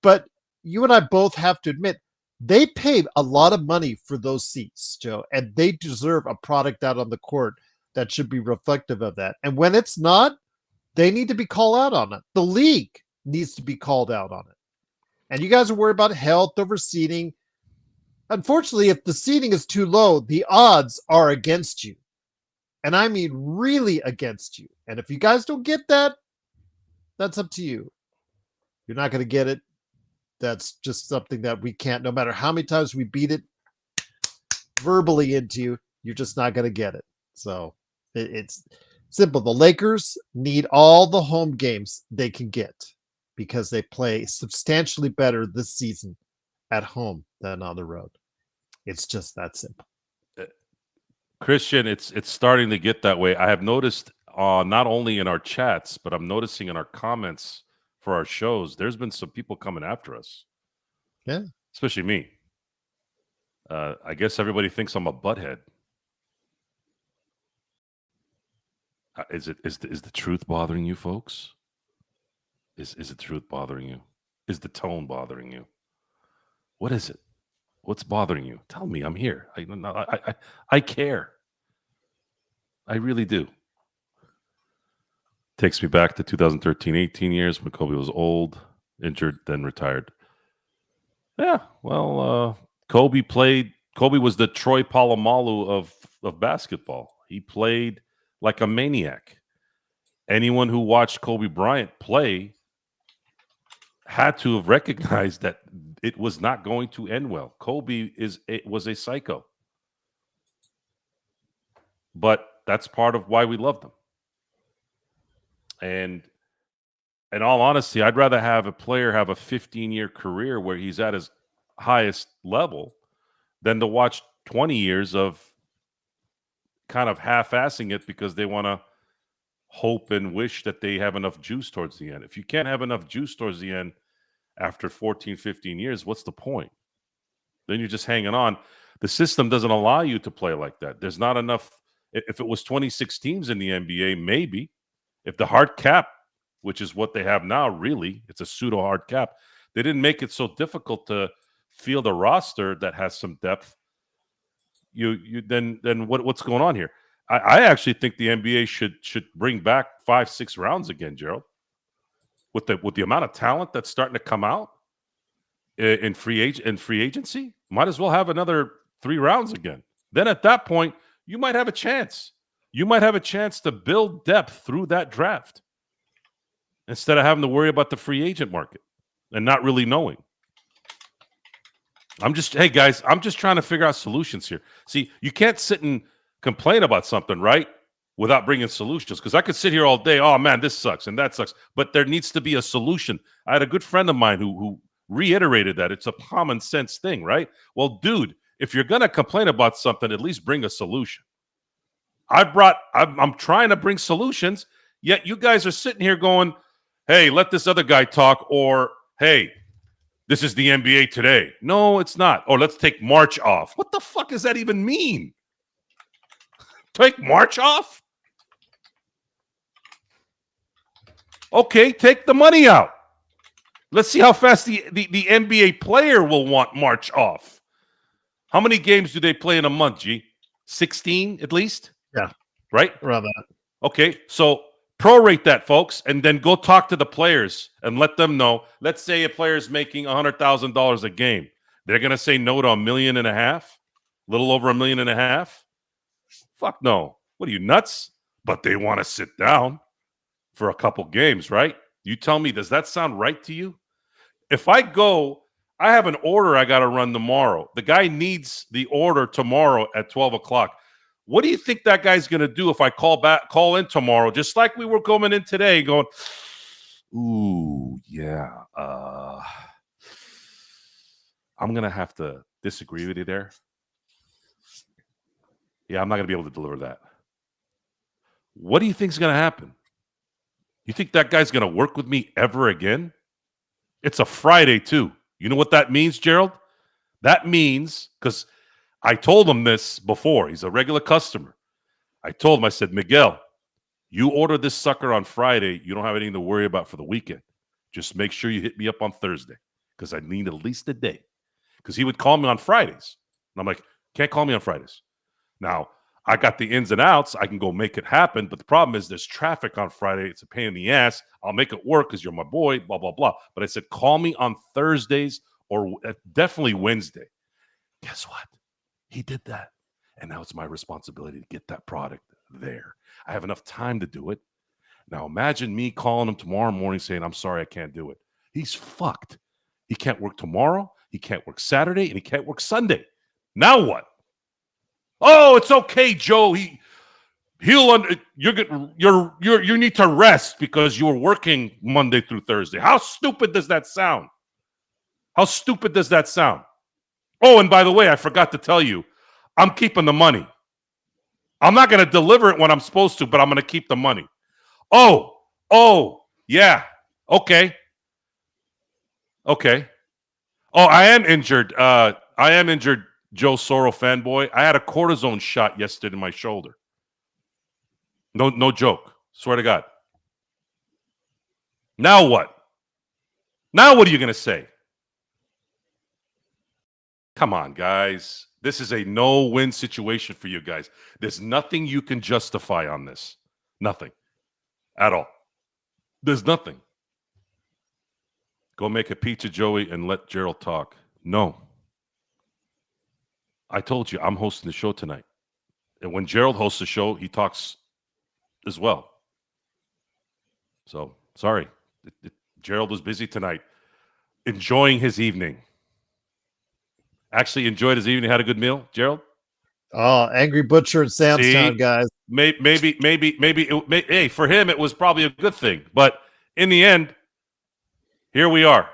But you and I both have to admit, they pay a lot of money for those seats, Joe, and they deserve a product out on the court that should be reflective of that. And when it's not, they need to be called out on it. The league needs to be called out on it. And you guys are worried about health over seating. Unfortunately, if the seating is too low, the odds are against you. And I mean really against you. And if you guys don't get that, that's up to you. You're not going to get it. That's just something that we can't, no matter how many times we beat it verbally into you, you're just not going to get it. So it's simple. The Lakers need all the home games they can get because they play substantially better this season at home than on the road. It's just that simple. Christian, it's starting to get that way. I have noticed not only in our chats, but I'm noticing in our comments for our shows, there's been some people coming after us. Yeah. Especially me. I guess everybody thinks I'm a butthead. Is the truth bothering you, folks? Is the truth bothering you? Is the tone bothering you? What is it? What's bothering you? Tell me. I'm here. I care. I really do. Takes me back to 2013-18 years when Kobe was old, injured, then retired. Yeah, well, Kobe was the Troy Polamalu of basketball. He played like a maniac. Anyone who watched Kobe Bryant play had to have recognized that it was not going to end well. Kobe was a psycho. But that's part of why we loved him. And in all honesty, I'd rather have a player have a 15-year career where he's at his highest level than to watch 20 years of kind of half-assing it because they want to hope and wish that they have enough juice towards the end. If you can't have enough juice towards the end after 14, 15 years, what's the point? Then you're just hanging on. The system doesn't allow you to play like that. There's not enough. If it was 26 teams in the NBA, maybe. If the hard cap, which is what they have now, really, it's a pseudo hard cap. They didn't make it so difficult to field a roster that has some depth. Then what's going on here? I actually think the NBA should bring back 5-6 rounds again, Gerald. With the amount of talent that's starting to come out in free agency, might as well have another 3 rounds again. Then at that point, you might have a chance. You might have a chance to build depth through that draft instead of having to worry about the free agent market and not really knowing. Hey guys, I'm just trying to figure out solutions here. See, you can't sit and complain about something, right, without bringing solutions. Because I could sit here all day, oh man, this sucks and that sucks. But there needs to be a solution. I had a good friend of mine who reiterated that it's a common sense thing, right? Well, dude, if you're going to complain about something, at least bring a solution. I'm trying to bring solutions, yet you guys are sitting here going, hey, let this other guy talk, or hey, this is the NBA today. No, it's not. Or let's take March off. What the fuck does that even mean? Take March off? Okay, take the money out. Let's see how fast the NBA player will want March off. How many games do they play in a month, G? 16 at least? Yeah. Right? Around that. Okay, so prorate that, folks, and then go talk to the players and let them know. Let's say a player is making $100,000 a game. They're going to say no to $1.5 million? A little over $1.5 million? Fuck no. What are you, nuts? But they want to sit down for a couple games, right? You tell me, does that sound right to you? If I go, I have an order I got to run tomorrow. The guy needs the order tomorrow at 12 o'clock. What do you think that guy's going to do if I call in tomorrow, just like we were coming in today, going, ooh, yeah, I'm going to have to disagree with you there. Yeah, I'm not going to be able to deliver that. What do you think is going to happen? You think that guy's going to work with me ever again? It's a Friday, too. You know what that means, Gerald? That means, because I told him this before. He's a regular customer. I told him, I said, Miguel, you order this sucker on Friday. You don't have anything to worry about for the weekend. Just make sure you hit me up on Thursday because I need at least a day. Because he would call me on Fridays. And I'm like, can't call me on Fridays. Now, I got the ins and outs. I can go make it happen. But the problem is there's traffic on Friday. It's a pain in the ass. I'll make it work because you're my boy, blah, blah, blah. But I said, call me on Thursdays or definitely Wednesday. Guess what? He did that. And now it's my responsibility to get that product there. I have enough time to do it. Now imagine me calling him tomorrow morning saying, I'm sorry, I can't do it. He's fucked. He can't work tomorrow. He can't work Saturday, and he can't work Sunday. Now what? Oh, it's okay, Joe. You need to rest because you were working Monday through Thursday. How stupid does that sound? How stupid does that sound? Oh, and by the way, I forgot to tell you, I'm keeping the money. I'm not going to deliver it when I'm supposed to, but I'm going to keep the money. Oh, yeah. Okay. Oh, I am injured. Joe Soro fanboy. I had a cortisone shot yesterday in my shoulder. No joke. Swear to God. Now what? Now what are you going to say? Come on, guys. This is a no-win situation for you guys. There's nothing you can justify on this. Nothing. At all. There's nothing. Go make a pizza, Joey, and let Gerald talk. No. I told you, I'm hosting the show tonight. And when Gerald hosts the show, he talks as well. So, sorry. Gerald was busy tonight. Enjoying his evening. Actually enjoyed his evening. Had a good meal, Gerald? Oh, Angry Butcher and Sam's Town, guys. Maybe. Hey, for him, it was probably a good thing. But in the end, here we are.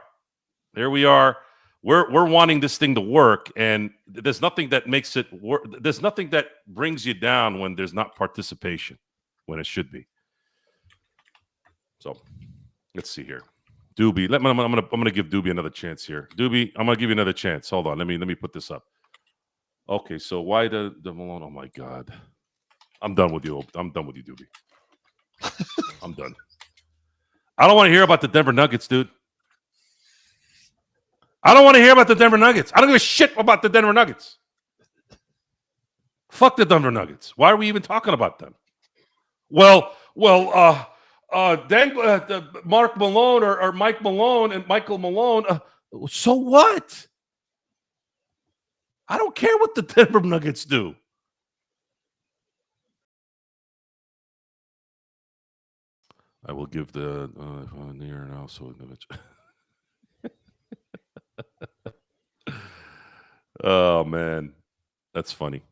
We're wanting this thing to work, and there's nothing that makes it work. There's nothing that brings you down when there's not participation, when it should be. So, let's see here. Doobie, I'm gonna give Doobie another chance here. Doobie, I'm gonna give you another chance. Hold on, let me put this up. Okay, so why the Malone? Oh my God, I'm done with you. I'm done with you, Doobie. I'm done. I don't want to hear about the Denver Nuggets, dude. I don't want to hear about the Denver Nuggets. I don't give a shit about the Denver Nuggets. Fuck the Denver Nuggets. Why are we even talking about them? Well, Mark Malone or Mike Malone and Michael Malone. So what? I don't care what the Denver Nuggets do. I will give the near and also. Oh man, that's funny.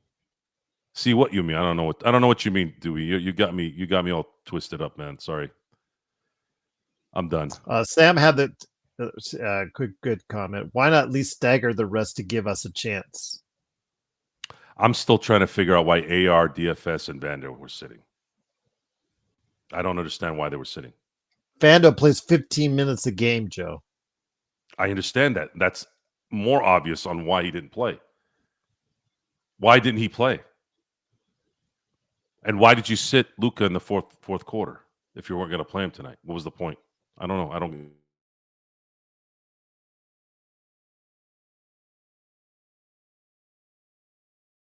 See what you mean? I don't know what you mean, Dewey. You got me all twisted up, man. Sorry. I'm done. Sam had the good comment. Why not at least stagger the rest to give us a chance? I'm still trying to figure out why AR, DFS, and Vando were sitting. I don't understand why they were sitting. Vando plays 15 minutes a game, Joe. I understand that. That's more obvious on why he didn't play. Why didn't he play? And why did you sit Luka in the fourth quarter if you weren't going to play him tonight? What was the point? I don't know. I don't.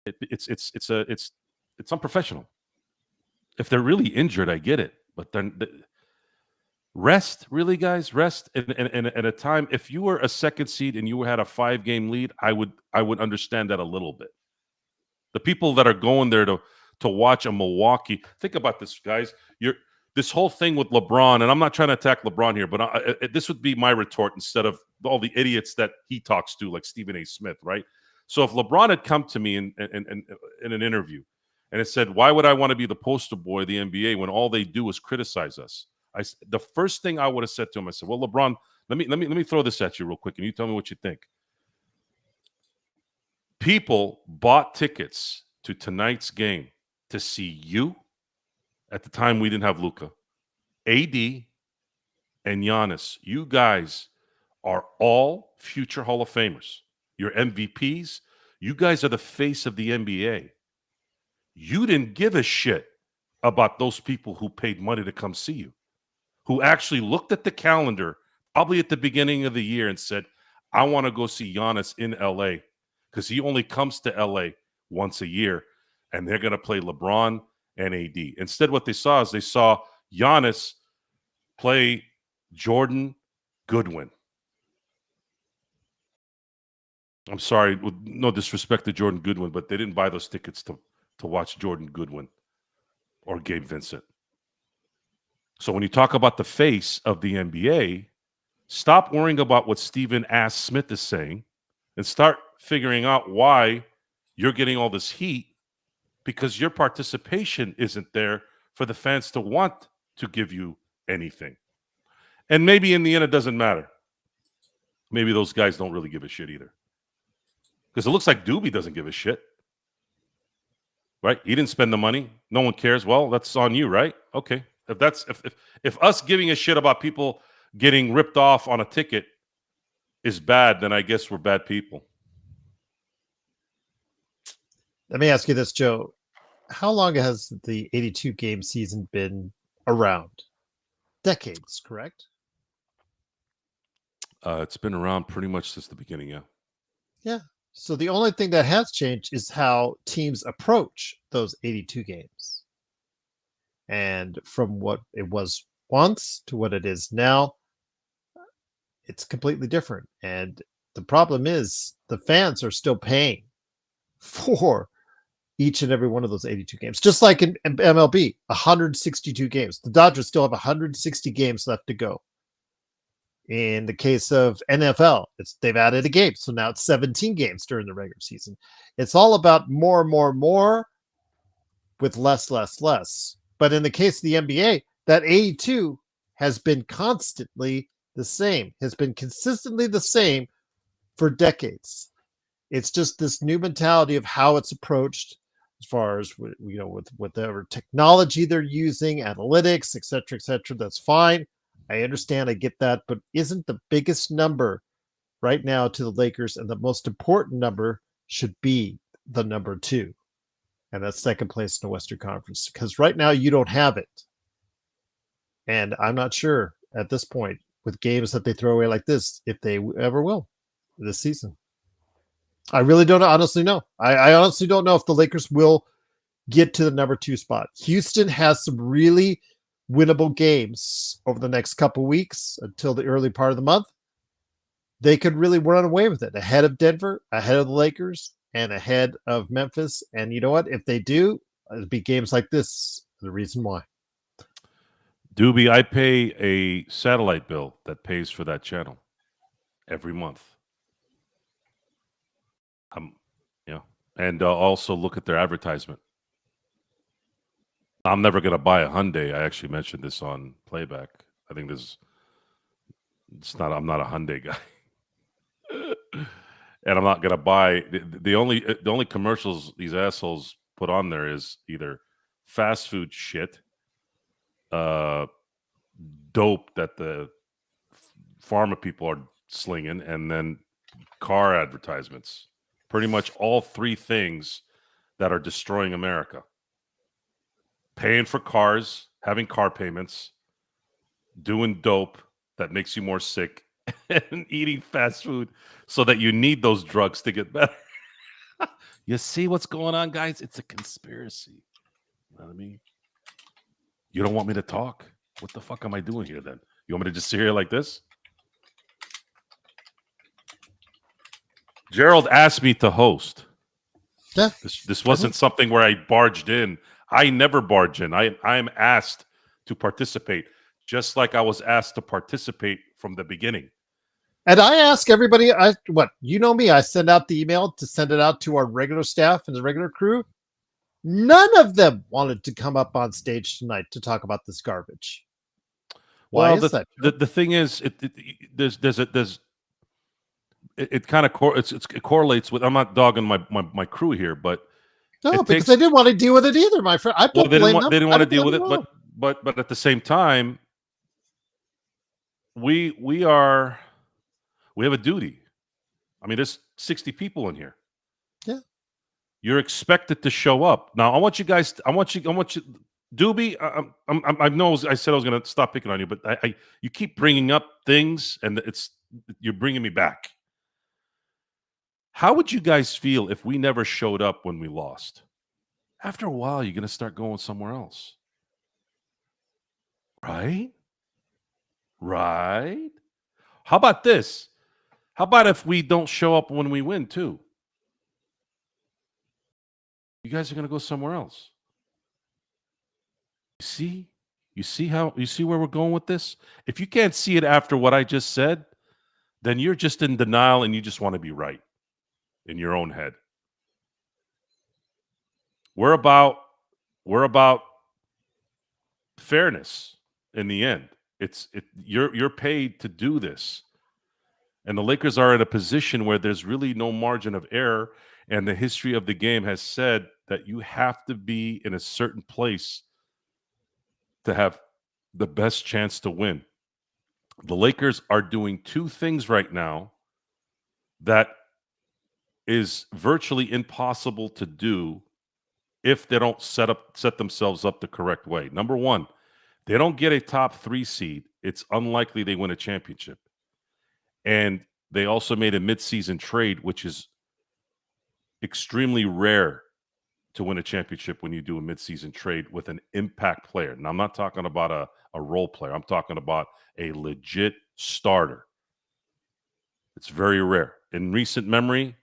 It's unprofessional. If they're really injured, I get it, but then rest, really, guys, rest. And at a time, if you were a second seed and you had a 5-game lead, I would understand that a little bit. The people that are going there to watch a Milwaukee, think about this, guys. This whole thing with LeBron, and I'm not trying to attack LeBron here, but this would be my retort instead of all the idiots that he talks to, like Stephen A. Smith, right? So if LeBron had come to me in an interview and it said, "Why would I want to be the poster boy of the NBA when all they do is criticize us?" The first thing I would have said to him, I said, "Well, LeBron, let me throw this at you real quick, and you tell me what you think." People bought tickets to tonight's game to see you. At the time, we didn't have Luka, AD, and Giannis. You guys are all future Hall of Famers. You're MVPs. You guys are the face of the NBA. You didn't give a shit about those people who paid money to come see you, who actually looked at the calendar probably at the beginning of the year and said, "I want to go see Giannis in LA because he only comes to LA once a year, and they're going to play LeBron and AD." Instead, what they saw is they saw Giannis play Jordan Goodwin. I'm sorry, with no disrespect to Jordan Goodwin, but they didn't buy those tickets to watch Jordan Goodwin or Gabe Vincent. So when you talk about the face of the NBA, stop worrying about what Stephen Ass Smith is saying and start figuring out why you're getting all this heat, because your participation isn't there for the fans to want to give you anything. And maybe in the end, it doesn't matter. Maybe those guys don't really give a shit either. Because it looks like Doobie doesn't give a shit. Right? He didn't spend the money. No one cares. Well, that's on you, right? Okay. If us giving a shit about people getting ripped off on a ticket is bad, then I guess we're bad people. Let me ask you this, Joe. How long has the 82 game season been around? Decades, correct? It's been around pretty much since the beginning, yeah. Yeah. So the only thing that has changed is how teams approach those 82 games. And from what it was once to what it is now, it's completely different. And the problem is the fans are still paying for each and every one of those 82 games. Just like in MLB, 162 games. The Dodgers still have 160 games left to go. In the case of NFL, they've added a game. So now it's 17 games during the regular season. It's all about more with less. But in the case of the NBA, that 82 has been constantly the same, has been consistently the same for decades. It's just this new mentality of how it's approached as far as, with whatever technology they're using, analytics, et cetera, that's fine. I understand, I get that, but isn't the biggest number right now to the Lakers, and the most important number should be the number 2, and that's second place in the Western Conference, because right now you don't have it. And I'm not sure at this point, with games that they throw away like this, if they ever will this season. I really don't honestly know. I honestly don't know if the Lakers will get to the number 2 spot. Houston has some really winnable games over the next couple weeks until the early part of the month. They could really run away with it, ahead of Denver, ahead of the Lakers, and ahead of Memphis. And you know what? If they do, it'll be games like this. The reason why. Doobie, I pay a satellite bill that pays for that channel every month. And also look at their advertisement. I'm never going to buy a Hyundai. I actually mentioned this on playback. I think I'm not a Hyundai guy. and I'm not gonna buy the only commercials these assholes put on there is either fast food shit, dope that the pharma people are slinging, and then car advertisements. Pretty much all three things that are destroying America. Paying for cars, having car payments, doing dope that makes you more sick, and eating fast food so that you need those drugs to get better. You see what's going on, guys? It's a conspiracy. You know what I mean? You don't want me to talk? What the fuck am I doing here then? You want me to just sit here like this? Gerald asked me to host. Yeah. This wasn't something where I barged in. I never barge in. I am asked to participate, just like I was asked to participate from the beginning. And I ask everybody, you know me, I send out the email to send it out to our regular staff and the regular crew. None of them wanted to come up on stage tonight to talk about this garbage. Why is that? The thing is, it kind of it correlates with. I'm not dogging my crew here, but no, because they didn't want to deal with it either, my friend. They didn't want to deal with it, but at the same time, we have a duty. I mean, there's 60 people in here. Yeah, you're expected to show up. Now, I want you, Doobie. I know I said I was going to stop picking on you, but you keep bringing up things, and you're bringing me back. How would you guys feel if we never showed up when we lost? After a while, you're going to start going somewhere else. Right? Right? How about this? How about if we don't show up when we win, too? You guys are going to go somewhere else. You see where we're going with this? If you can't see it after what I just said, then you're just in denial and you just want to be right in your own head. We're about fairness in the end. You're paid to do this. And the Lakers are in a position where there's really no margin of error, and the history of the game has said that you have to be in a certain place to have the best chance to win. The Lakers are doing two things right now that is virtually impossible to do if they don't set themselves up the correct way. Number one, they don't get a top 3 seed. It's unlikely they win a championship. And they also made a midseason trade, which is extremely rare to win a championship when you do a midseason trade with an impact player. Now, I'm not talking about a role player. I'm talking about a legit starter. It's very rare. In recent memory,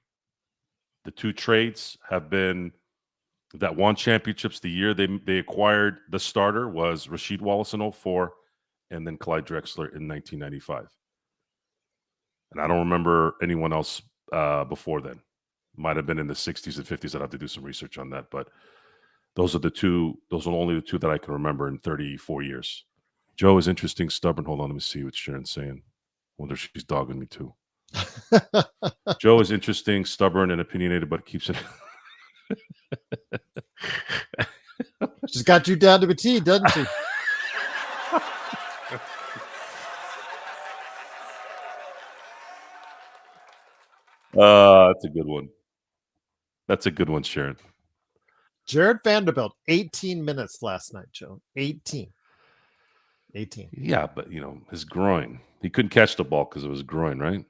the two trades have been that won championships. The year they acquired the starter was Rasheed Wallace in 2004 and then Clyde Drexler in 1995. And I don't remember anyone else before then. Might have been in the 60s and 50s. I'd have to do some research on that. But those are only the two that I can remember in 34 years. Joe is interesting, stubborn. Hold on, let me see what Sharon's saying. Wonder if she's dogging me too. Joe is interesting, stubborn, and opinionated, but keeps it. She's got you down to a T, doesn't she? That's a good one. That's a good one, Sharon. Jared Vanderbilt, 18 minutes last night, Joe. 18. Yeah, but, his groin. He couldn't catch the ball because of his groin, right?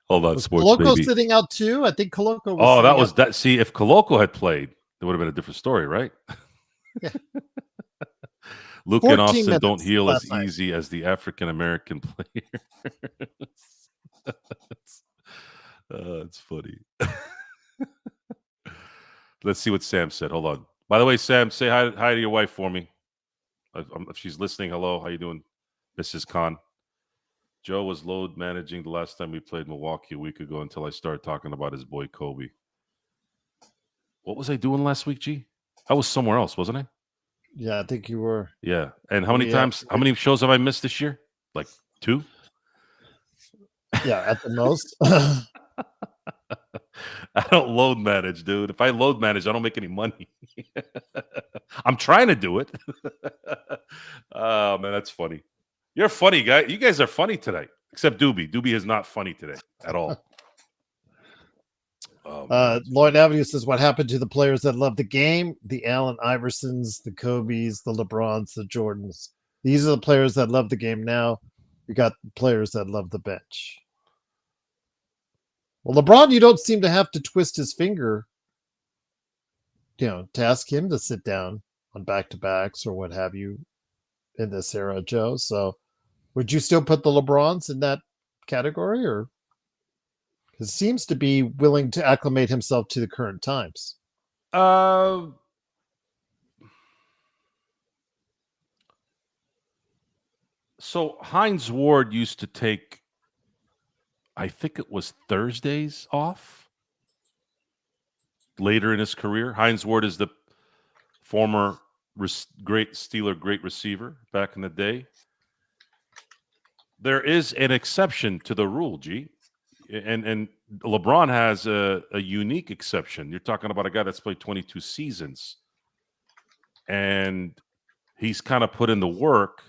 Hold on, was sports Koloko baby. sitting out too? I think Koloko was. Oh, that was that. See, if Koloko had played, it would have been a different story, right? Yeah. Luke and Austin don't heal as easy as the African American players. It's funny. Let's see what Sam said. Hold on. By the way, Sam, say hi to your wife for me. If she's listening, hello. How you doing, Mrs. Khan? Joe was load managing the last time we played Milwaukee a week ago until I started talking about his boy Kobe. What was I doing last week, G? I was somewhere else, wasn't I? Yeah, I think you were. Yeah. And how many Yeah. times, how many shows have I missed this year? Like 2? Yeah, at the most. I don't load manage, dude. If I load manage, I don't make any money. I'm trying to do it. Oh, man, that's funny. You're a funny guy. You guys are funny tonight, except Doobie. Doobie is not funny today at all. Oh, man. Lloyd Avenue says, what happened to the players that love the game? The Allen Iversons, the Kobes, the LeBrons, the Jordans. These are the players that love the game now. You got players that love the bench. Well, LeBron, you don't seem to have to twist his finger, to ask him to sit down on back-to-backs or what have you in this era, Joe. So would you still put the LeBrons in that category, or he seems to be willing to acclimate himself to the current times? So Hines Ward used to take, I think it was Thursdays off later in his career. Hines Ward is the former great Steeler, great receiver back in the day. There is an exception to the rule, G. And LeBron has a unique exception. You're talking about a guy that's played 22 seasons, and he's kind of put in the work,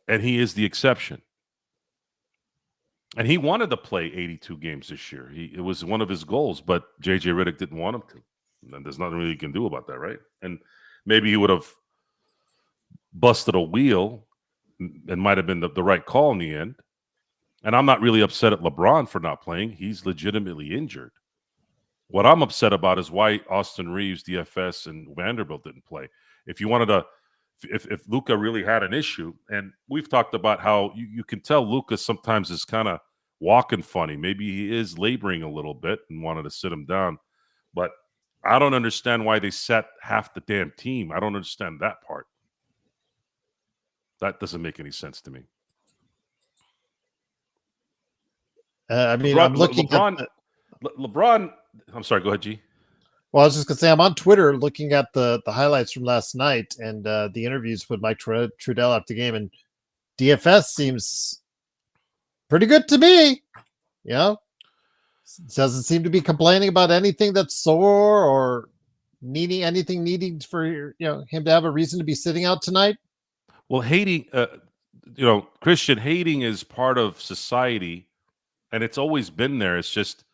and he is the exception. And he wanted to play 82 games this year. It was one of his goals, but J.J. Redick didn't want him to. And there's nothing really you can do about that, right? And maybe he would have busted a wheel and might have been the right call in the end. And I'm not really upset at LeBron for not playing. He's legitimately injured. What I'm upset about is why Austin Reaves, DFS, and Vanderbilt didn't play. If you wanted to, if Luka really had an issue, and we've talked about how you can tell Luka sometimes is kind of walking funny. Maybe he is laboring a little bit and wanted to sit him down. But I don't understand why they sat half the damn team. I don't understand that part. That doesn't make any sense to me. I mean, I'm looking at LeBron. I'm sorry. Go ahead, G. Well, I was just gonna say I'm on Twitter looking at the highlights from last night and the interviews with Mike Trudell after the game, and DFS seems pretty good to me. Doesn't seem to be complaining about anything that's sore or needing for him to have a reason to be sitting out tonight. Well, hating, Christian, hating is part of society, and it's always been there. It's just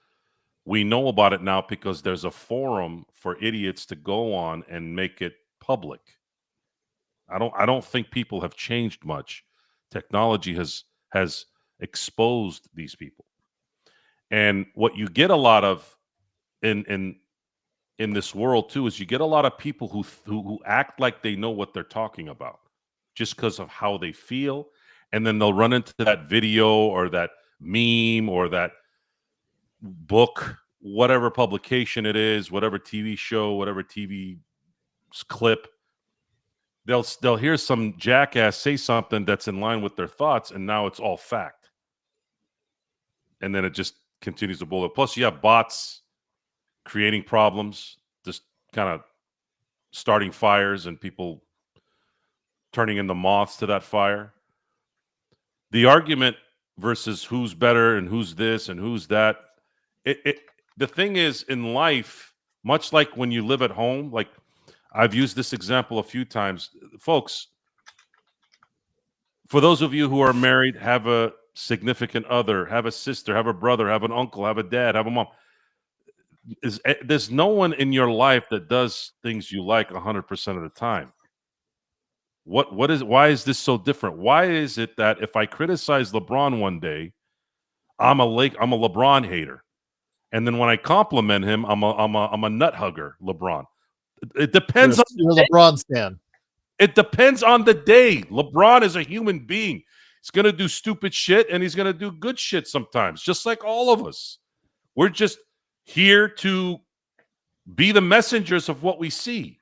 we know about it now because there's a forum for idiots to go on and make it public. I don't think people have changed much. Technology has exposed these people. And what you get a lot of in this world too is you get a lot of people who act like they know what they're talking about just because of how they feel, and then they'll run into that video or that meme or that book, whatever publication it is, whatever TV show, whatever TV clip. They'll hear some jackass say something that's in line with their thoughts, and now it's all fact. And then it just continues to blow up. Plus, you have bots creating problems, just kind of starting fires and people turning into moths to that fire. The argument versus who's better and who's this and who's that. The thing is, in life, much like when you live at home, like I've used this example a few times, folks. For those of you who are married, have a significant other, have a sister, have a brother, have an uncle, have a dad, have a mom. There's no one in your life that does things you like 100% of the time. Why is this so different? Why is it that if I criticize LeBron one day, I'm a LeBron hater, and then when I compliment him, I'm a nut hugger, LeBron? It depends. You're a LeBron fan. It depends on the day. LeBron is a human being. He's going to do stupid shit, and he's going to do good shit sometimes, just like all of us. We're just here to be the messengers of what we see.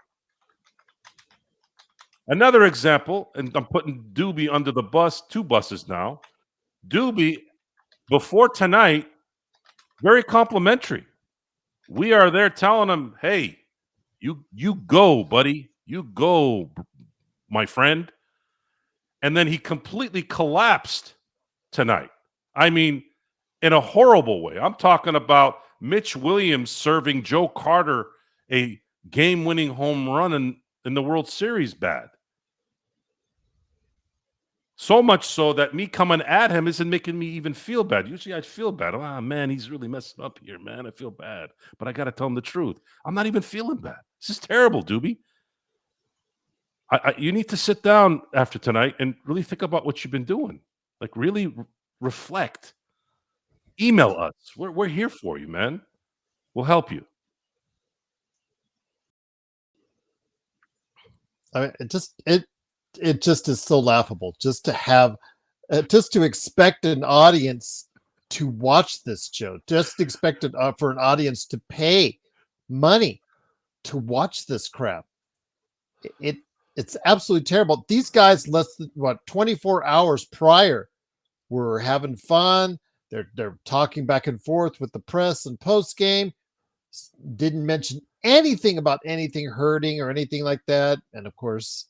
Another example, and I'm putting Doobie under the bus, 2 buses now. Doobie, before tonight, very complimentary. We are there telling him, hey, you go, buddy. You go, my friend. And then he completely collapsed tonight. I mean, in a horrible way. I'm talking about Mitch Williams serving Joe Carter a game-winning home run in the World Series bad. So much so that me coming at him isn't making me even feel bad. Usually I'd feel bad. Oh, man, he's really messing up here, man. I feel bad. But I got to tell him the truth. I'm not even feeling bad. This is terrible, Doobie. You need to sit down after tonight and really think about what you've been doing. Like, really reflect. Email us. We're here for you, man. We'll help you. I mean, it just is so laughable just to have, just to expect an audience to watch this show, just expect it for an audience to pay money to watch this crap. It's absolutely terrible. These guys, less than 24 hours prior, were having fun. They're talking back and forth with the press and post game. Didn't mention anything about anything hurting or anything like that. And of course,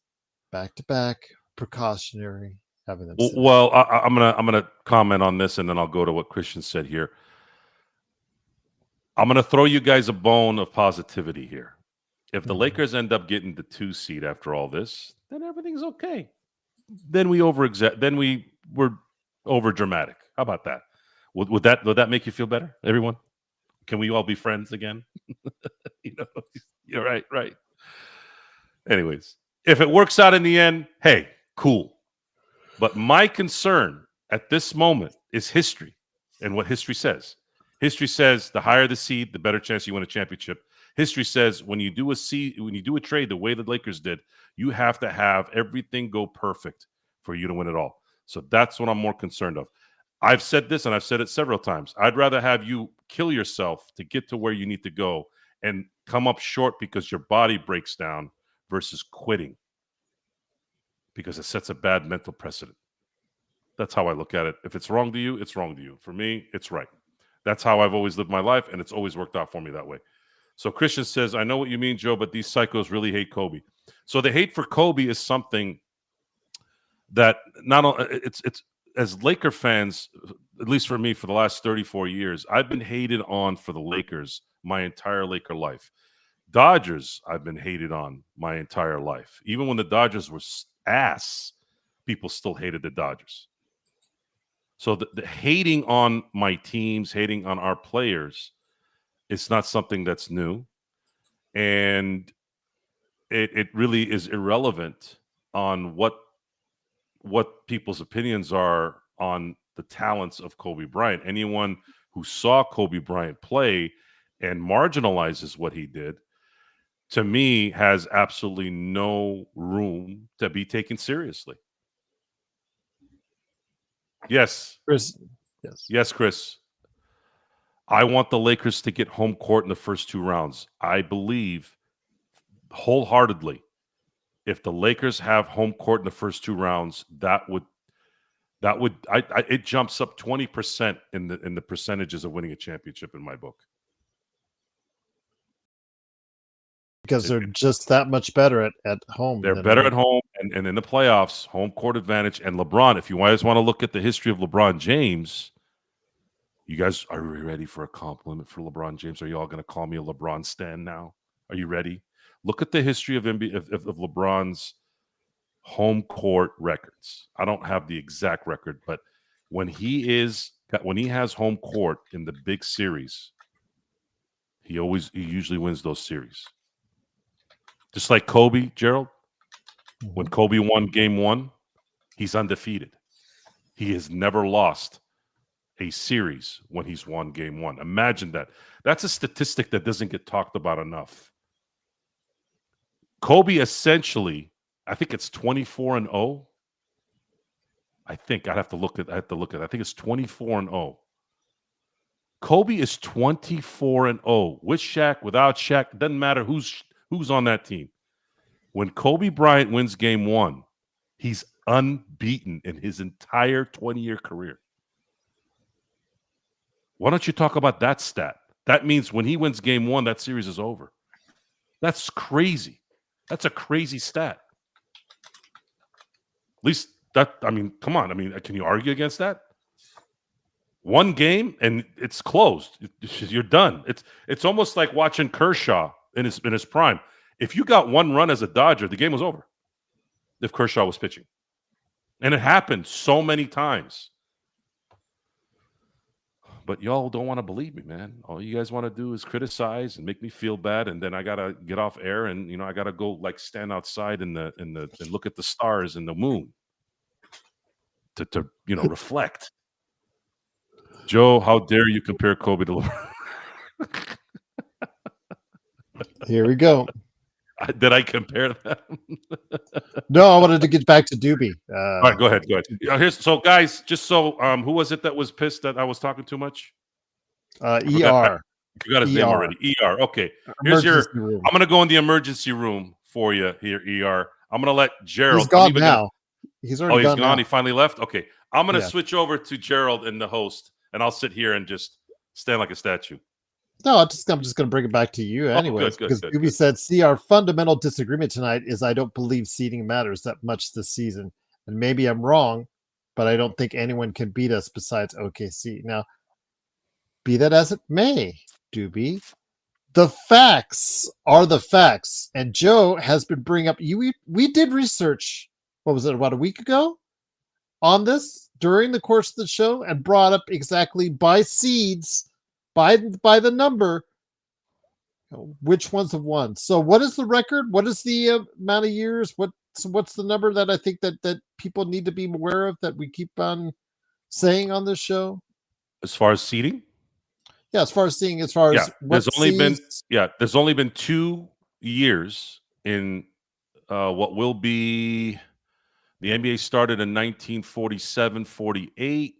back to back precautionary having them. Well, I'm gonna comment on this, and then I'll go to what Christian said here. I'm gonna throw you guys a bone of positivity here. If the Lakers end up getting the 2 seed after all this, then everything's okay. Then we were over dramatic. How about that? Would that make you feel better, everyone? Can we all be friends again? You're right. Anyways, if it works out in the end, hey, cool. But my concern at this moment is history and what history says. History says the higher the seed, the better chance you win a championship. History says when you do a trade the way the Lakers did, you have to have everything go perfect for you to win it all. So that's what I'm more concerned of. I've said this, and I've said it several times. I'd rather have you kill yourself to get to where you need to go and come up short because your body breaks down versus quitting because it sets a bad mental precedent. That's how I look at it. If it's wrong to you, it's wrong to you. For me, it's right. That's how I've always lived my life, and it's always worked out for me that way. So Christian says, I know what you mean, Joe, but these psychos really hate Kobe. So the hate for Kobe is something that not only it's as Laker fans, at least for me, for the last 34 years, I've been hated on for the Lakers my entire Laker life. Dodgers, I've been hated on my entire life. Even when the Dodgers were ass, people still hated the Dodgers. So the hating on my teams, hating on our players, it's not something that's new. And it really is irrelevant on what people's opinions are on the talents of Kobe Bryant. Anyone who saw Kobe Bryant play and marginalizes what he did, to me, has absolutely no room to be taken seriously. Yes. Chris. Yes, Chris. I want the Lakers to get home court in the first 2 rounds. I believe wholeheartedly, if the Lakers have home court in the first 2 rounds, it jumps up 20% in the percentages of winning a championship in my book. Because they're just that much better at home. They're better at home and in the playoffs, home court advantage. And LeBron, if you guys want to look at the history of LeBron James, you guys, are you ready for a compliment for LeBron James? Are you all going to call me a LeBron stan now? Are you ready? Look at the history of LeBron's home court records. I don't have the exact record, but when he has home court in the big series, he usually wins those series. Just like Kobe, Gerald, when Kobe won game 1, he's undefeated. He has never lost a series when he's won game 1. Imagine that. That's a statistic that doesn't get talked about enough. Kobe essentially, I think it's 24-0. I think I have to look at. I think it's 24-0. Kobe is 24-0 with Shaq, without Shaq. It doesn't matter who's on that team. When Kobe Bryant wins game 1, he's unbeaten in his entire 20-year career. Why don't you talk about that stat? That means when he wins game 1, that series is over. That's crazy. That's a crazy stat. At least that, I mean, come on. I mean, can you argue against that? One game and it's closed. You're done. It's almost like watching Kershaw in his prime. If you got one run as a Dodger, the game was over. If Kershaw was pitching, and it happened so many times. But y'all don't want to believe me, man. All you guys want to do is criticize and make me feel bad, and then I gotta get off air, and I gotta go like stand outside and look at the stars and the moon to reflect. Joe, how dare you compare Kobe to LeBron? Here we go. Did I compare them? No, I wanted to get back to Doobie. All right, go ahead. So guys, just so who was it that was pissed that I was talking too much? ER. You got his name already. ER. Okay. I'm going to go in the emergency room for you here, ER. I'm going to let Gerald. He's gone now. He's already gone. He's gone. He finally left. Okay. I'm going to switch over to Gerald and the host, and I'll sit here and just stand like a statue. No, I'm just going to bring it back to you anyways. Because Doobie said, "See, our fundamental disagreement tonight is I don't believe seeding matters that much this season, and maybe I'm wrong, but I don't think anyone can beat us besides OKC." Now, be that as it may, Doobie, the facts are the facts, and Joe has been bringing up. We did research. What was it, about a week ago, on this during the course of the show, and brought up exactly by seeds. By the number, which ones have won. So what is the record? What is the amount of years? What's the number that I think that people need to be aware of that we keep on saying on this show? As far as seeding? Yeah, as far as there's only been 2 years in what will be the NBA started in 1947, 48.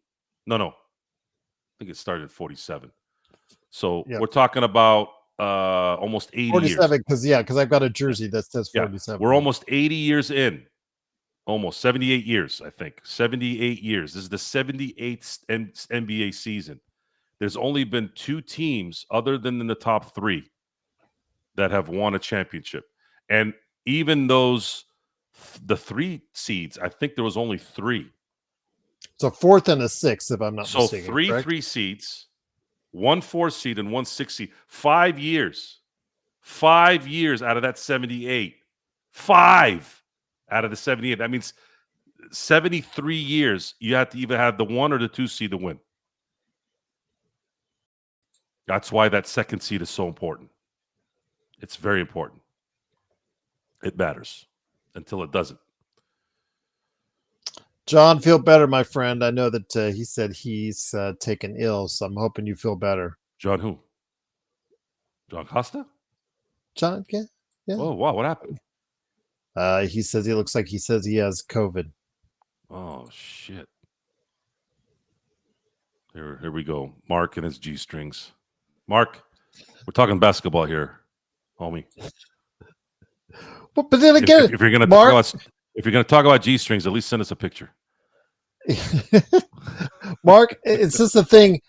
No. I think it started in 47. So we're talking about almost 80 47, years. Because I've got a jersey that says 47. We're almost 80 years in. Almost 78 years, I think. 78 years. This is the 78th NBA season. There's only been 2 teams other than in the top 3 that have won a championship. And even those, the 3 seeds, I think there was only 3. It's a 4th and a 6th, if I'm not mistaken. So 3 seeds. 1 4 seed and 1 6 seed. 5 years. 5 years out of that 78. 5 out of the 78. That means 73 years you have to either have the 1 or the 2 seed to win. That's why that 2nd seed is so important. It's very important. It matters until it doesn't. John, feel better, my friend. I know that he said he's taken ill, so I'm hoping you feel better. John who? John Costa? John, yeah. Oh, wow. What happened? He says he has COVID. Oh, shit. Here we go. Mark and his G-strings. Mark, we're talking basketball here, homie. But then again, if you're going to talk about G-strings, at least send us a picture. Mark, it's just a thing.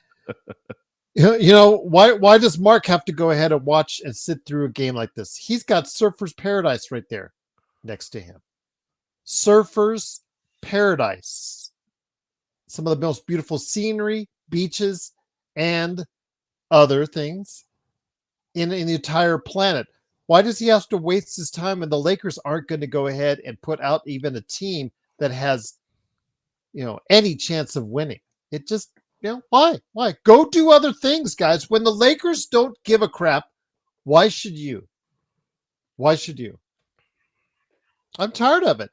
Why does Mark have to go ahead and watch and sit through a game like this? He's got Surfer's Paradise right there next to him. Surfer's Paradise. Some of the most beautiful scenery, beaches, and other things in the entire planet. Why does he have to waste his time when the Lakers aren't going to go ahead and put out even a team that has, any chance of winning? It just, why? Go do other things, guys. When the Lakers don't give a crap, why should you? I'm tired of it.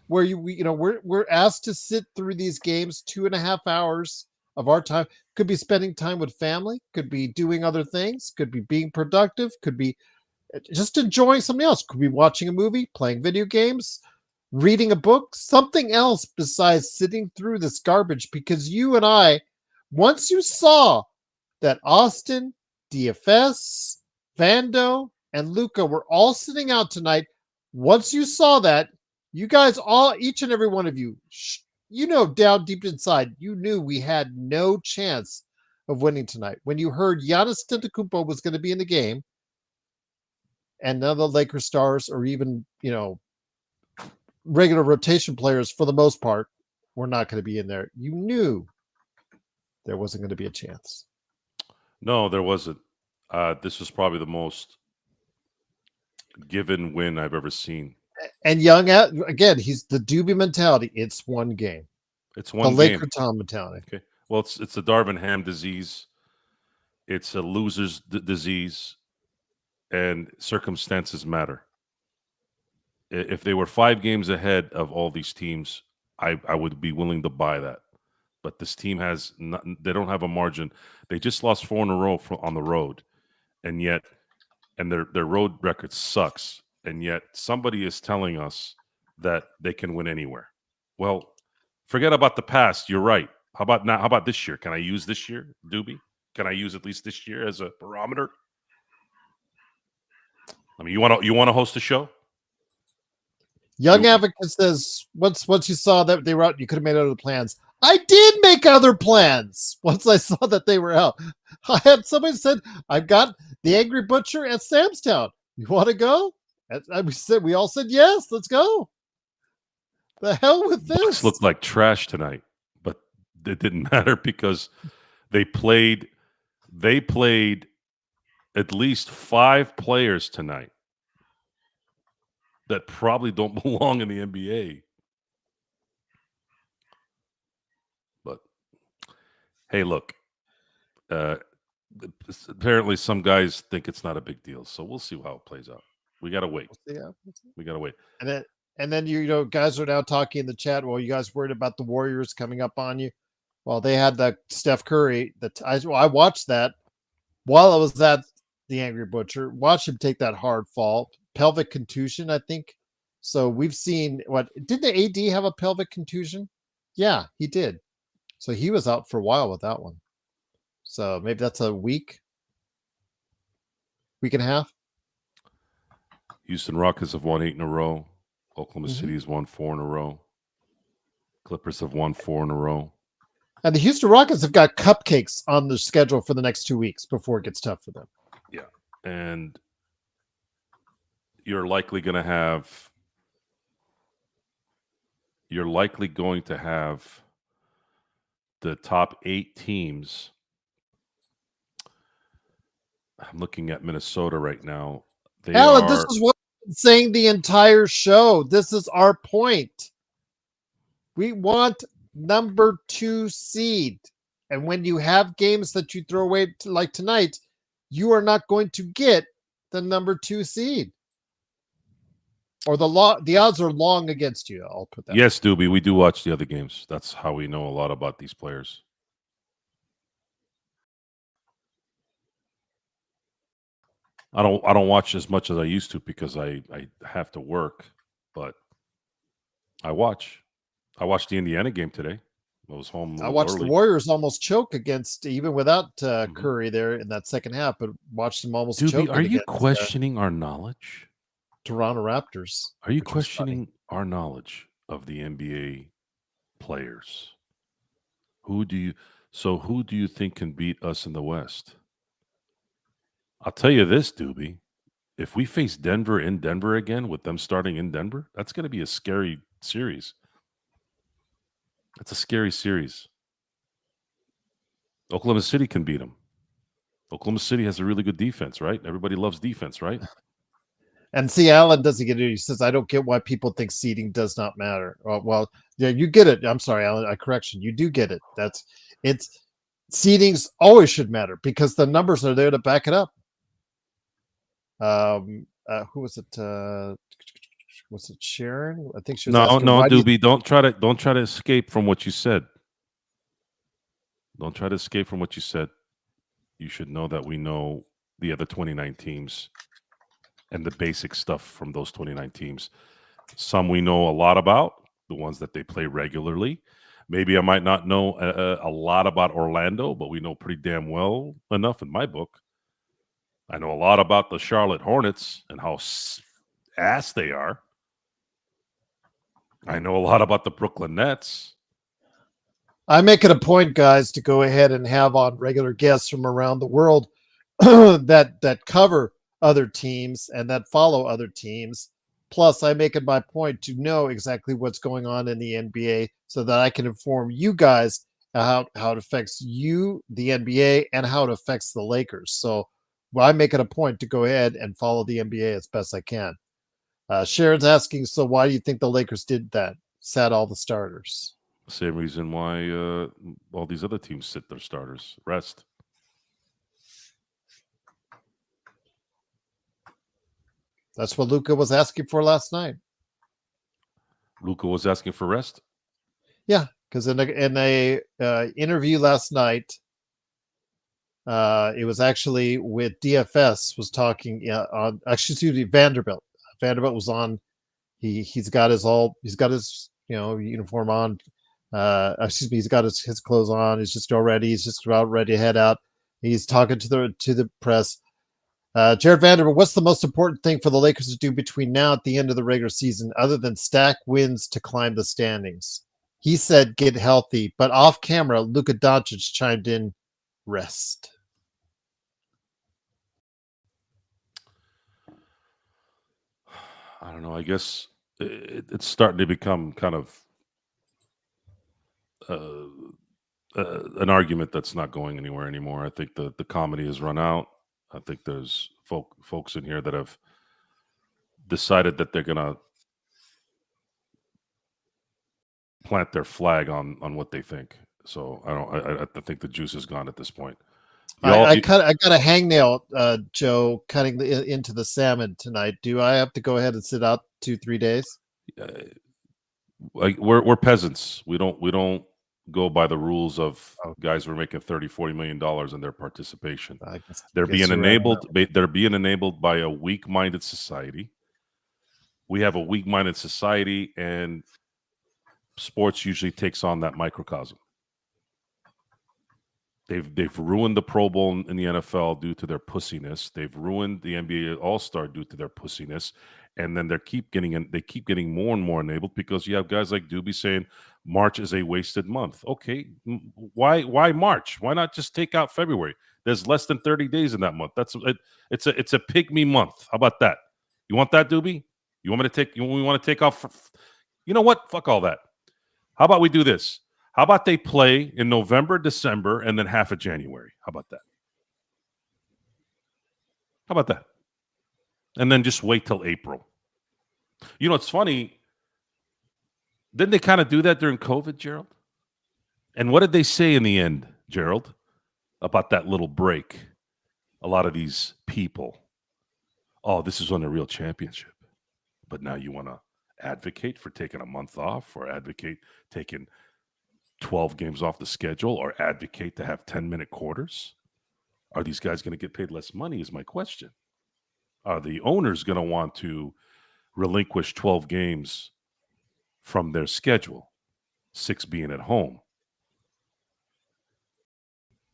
Where we're asked to sit through these games 2.5 hours of our time. Could be spending time with family, could be doing other things, could be being productive, could be just enjoying something else, could be watching a movie, playing video games, reading a book, something else besides sitting through this garbage. Because you and I, once you saw that Austin, DFS, Vando, and Luka were all sitting out tonight, once you saw that, you guys all, each and every one of you, down deep inside, you knew we had no chance of winning tonight. When you heard Giannis Antetokounmpo was going to be in the game, and none of the Lakers stars or even, regular rotation players for the most part were not going to be in there. You knew there wasn't going to be a chance. No, there wasn't. This was probably the most given win I've ever seen. And Young, again, he's the Doobie mentality. It's one game. It's one the game. Laker Tom mentality. Okay. Well, it's a Darvin Ham disease. It's a loser's disease, and circumstances matter. If they were 5 games ahead of all these teams, I would be willing to buy that. But this team has not, they don't have a margin. They just lost 4 in a row on the road, and their road record sucks. And yet somebody is telling us that they can win anywhere. Well, forget about the past. You're right. How about now? How about this year? Can I use this year, Doobie? Can I use at least this year as a barometer? I mean, you want to host a show? Young Advocate says once you saw that they were out, you could have made other plans. I did make other plans once I saw that they were out. I had somebody said, I've got the Angry Butcher at Samstown. You want to go? And we all said yes. Let's go. The hell with this. Bucks looked like trash tonight, but it didn't matter because they played at least 5 players tonight that probably don't belong in the NBA. But hey, look, apparently some guys think it's not a big deal, so we'll see how it plays out. We gotta wait. We gotta wait. And then you guys are now talking in the chat. Well, you guys worried about the Warriors coming up on you? Well, they had the Steph Curry. I watched that while I was at the Angry Butcher. Watch him take that hard fall, pelvic contusion, I think. So we've seen didn't the AD have a pelvic contusion? Yeah, he did. So he was out for a while with that one. So maybe that's a week and a half. Houston Rockets have won 8 in a row. Oklahoma City has won 4 in a row. Clippers have won 4 in a row. And the Houston Rockets have got cupcakes on their schedule for the next 2 weeks before it gets tough for them. Yeah. And you're likely going to have the top 8 teams. I'm looking at Minnesota right now. Alan, this is what I'm saying the entire show. This is our point. We want number 2 seed. And when you have games that you throw away like tonight, you are not going to get the number 2 seed. Or the odds are long against you. I'll put that. Yes, Doobie, we do watch the other games. That's how we know a lot about these players. I don't watch as much as I used to because I have to work, but I watch. I watched the Indiana game today. I was home. I watched early. The Warriors almost choke against, even without Curry there in that second half, but watched them almost choke. Are you questioning our knowledge? Toronto Raptors. Are you questioning our knowledge of the NBA players? Who do you think can beat us in the West? I'll tell you this, Doobie. If we face Denver in Denver again with them starting in Denver, that's going to be a scary series. That's a scary series. Oklahoma City can beat them. Oklahoma City has a really good defense, right? Everybody loves defense, right? And see, Alan doesn't get it. He says, I don't get why people think seeding does not matter. Well, yeah, you get it. I'm sorry, Alan. Correction. You do get it. Seedings always should matter because the numbers are there to back it up. Who was it? Was it Sharon? I think she was asking, no, Doobie, don't try to escape from what you said. Don't try to escape from what you said. You should know that we know the other 29 teams and the basic stuff from those 29 teams. Some we know a lot about, the ones that they play regularly. Maybe I might not know a lot about Orlando, but we know pretty damn well enough in my book. I know a lot about the Charlotte Hornets and how ass they are. I know a lot about the Brooklyn Nets. I make it a point, guys, to go ahead and have on regular guests from around the world that cover other teams and that follow other teams. Plus, I make it my point to know exactly what's going on in the NBA so that I can inform you guys how it affects you, the NBA, and how it affects the Lakers. So I make it a point to go ahead and follow the NBA as best I can. Sharon's asking, so why do you think the Lakers did that? Sat all the starters. Same reason why all these other teams sit their starters. Rest. That's what Luka was asking for last night. Luka was asking for rest? Yeah, because in a interview last night, it was actually with DFS was talking on actually Vanderbilt. Vanderbilt was on. He's got his uniform on. He's got his clothes on. He's just all ready. He's just about ready to head out. He's talking to the press. Jared Vanderbilt, what's the most important thing for the Lakers to do between now at the end of the regular season, other than stack wins to climb the standings? He said, "Get healthy." But off camera, Luka Doncic chimed in, "Rest." I don't know. I guess it's starting to become kind of an argument that's not going anywhere anymore. I think the comedy has run out. I think there's folks in here that have decided that they're gonna plant their flag on what they think. So I think the juice is gone at this point. I got a hangnail, Joe, cutting into the salmon tonight. Do I have to go ahead and sit out 2-3 days? Like we're peasants. We don't go by the rules of guys who are making $30-40 million in their participation. They're being enabled. They're being enabled by a weak-minded society. We have a weak-minded society, and sports usually takes on that microcosm. They've ruined the Pro Bowl in the NFL due to their pussiness. They've ruined the NBA All-Star due to their pussiness, and then they keep getting more and more enabled because you have guys like Doobie saying March is a wasted month. Okay, why March? Why not just take out February? There's less than 30 days in that month. It's a pygmy month. How about that? You want that, Doobie? You want me to take? We want to take off? You know what? Fuck all that. How about we do this? How about they play in November, December, and then half of January? How about that? How about that? And then just wait till April. You know, it's funny. Didn't they kind of do that during COVID, Gerald? And what did they say in the end, Gerald, about that little break? A lot of these people, oh, this is when a real championship. But now you want to advocate for taking a month off or advocate taking 12 games off the schedule or advocate to have 10-minute quarters? Are these guys going to get paid less money is my question. Are the owners going to want to relinquish 12 games from their schedule, 6 being at home?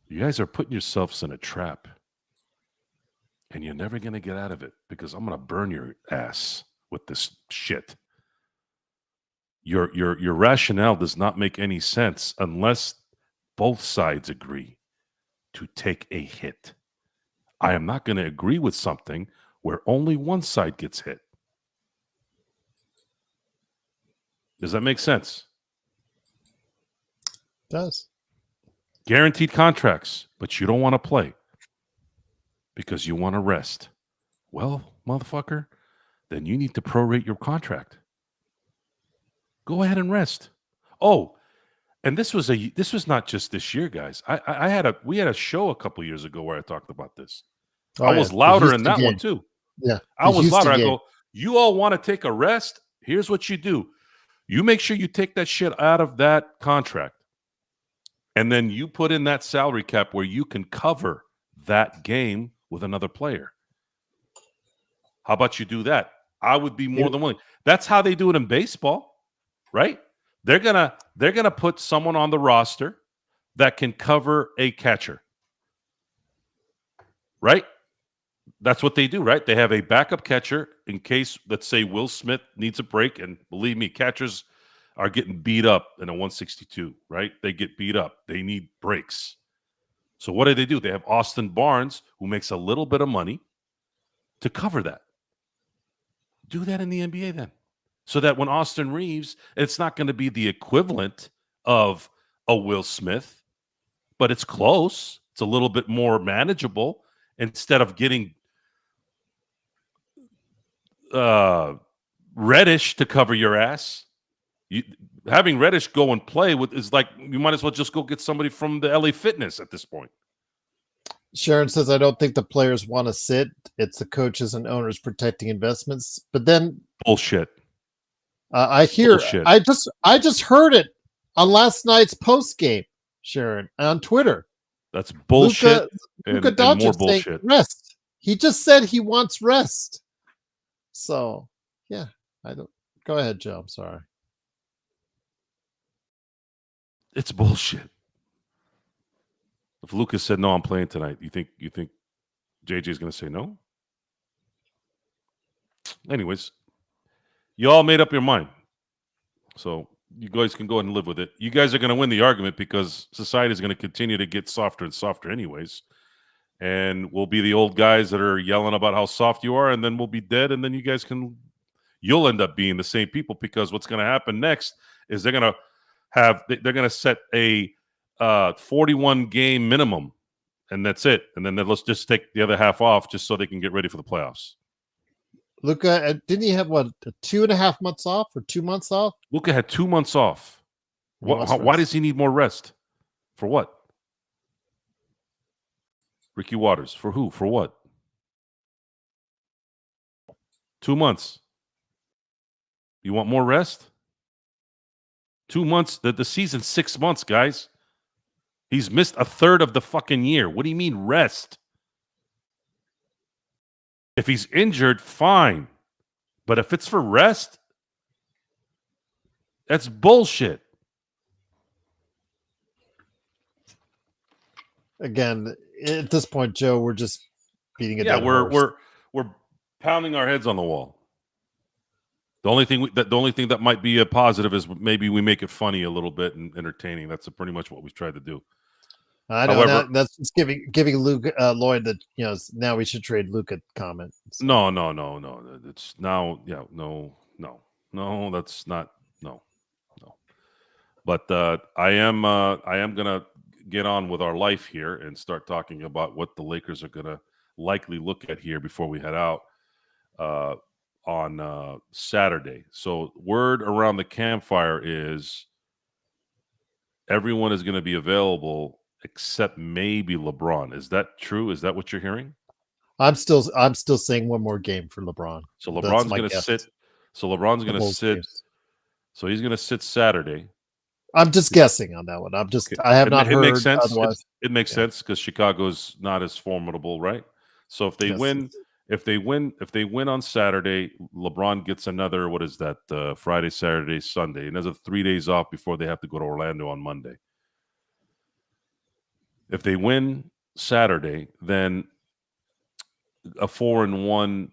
You guys are putting yourselves in a trap, and you're never going to get out of it because I'm going to burn your ass with this shit. Your rationale does not make any sense unless both sides agree to take a hit. I am not going to agree with something where only one side gets hit. Does that make sense? It does. Guaranteed contracts, but you don't want to play because you want to rest. Well, motherfucker, then you need to prorate your contract. Go ahead and rest. Oh, and this was not just this year, guys. We had a show a couple years ago where I talked about this. I was louder in that one too. Yeah, I was louder. I go, you all want to take a rest? Here's what you do. You make sure you take that shit out of that contract. And then you put in that salary cap where you can cover that game with another player. How about you do that? I would be more than willing. That's how they do it in baseball, right? They're gonna put someone on the roster that can cover a catcher, right? That's what they do, right? They have a backup catcher in case, let's say, Will Smith needs a break. And believe me, catchers are getting beat up in a 162, right? They get beat up. They need breaks. So what do? They have Austin Barnes, who makes a little bit of money. to cover that. Do that in the NBA then. So that when Austin Reaves, it's not going to be the equivalent of a Will Smith, but it's close. It's a little bit more manageable instead of getting Reddish to cover your ass. Having Reddish go and play is like you might as well just go get somebody from the LA Fitness at this point. Sharon says, I don't think the players want to sit. It's the coaches and owners protecting investments. But then bullshit. I hear bullshit. I just heard it on last night's post game, Sharon, on Twitter. That's bullshit. Luka Doncic more bullshit. Rest. He just said he wants rest. So yeah, I don't. Go ahead, Joe. I'm sorry. It's bullshit. If Luka said no, I'm playing tonight, you think JJ is going to say no? Anyways, you all made up your mind, so you guys can go ahead and live with it. You guys are going to win the argument because society is going to continue to get softer and softer, anyways. And we'll be the old guys that are yelling about how soft you are, and then we'll be dead, and then you'll end up being the same people because what's going to happen next is they're going to set a 41 game minimum, and that's it. And then let's just take the other half off just so they can get ready for the playoffs. Luka, didn't he have 2.5 months off or 2 months off? Luka had 2 months off. Why does he need more rest? For what? Ricky Waters. For who? For what? 2 months. You want more rest? 2 months. The season's 6 months, guys. He's missed a third of the fucking year. What do you mean rest? If he's injured, fine. But if it's for rest, that's bullshit. Again, at this point, Joe, we're just beating a dead horse. We're pounding our heads on the wall. The only thing that might be a positive is maybe we make it funny a little bit and entertaining. That's pretty much what we've tried to do. I know. However, that's just giving Luke Lloyd that now we should trade Luka comment. So. No. It's now no. That's not no. But I am gonna get on with our life here and start talking about what the Lakers are gonna likely look at here before we head out on Saturday. So word around the campfire is everyone is going to be available except maybe LeBron. Is that true? Is that what you're hearing? I'm still saying one more game for LeBron. So LeBron's going to sit. So LeBron's going to sit. Games. So he's going to sit Saturday. I'm just guessing on that one. I have not heard. It makes sense. Otherwise, it makes sense because Chicago's not as formidable, right? So if they win, if they win on Saturday, LeBron gets another. What is that? Friday, Saturday, Sunday, and there's 3 days off before they have to go to Orlando on Monday. If they win Saturday, then a 4-1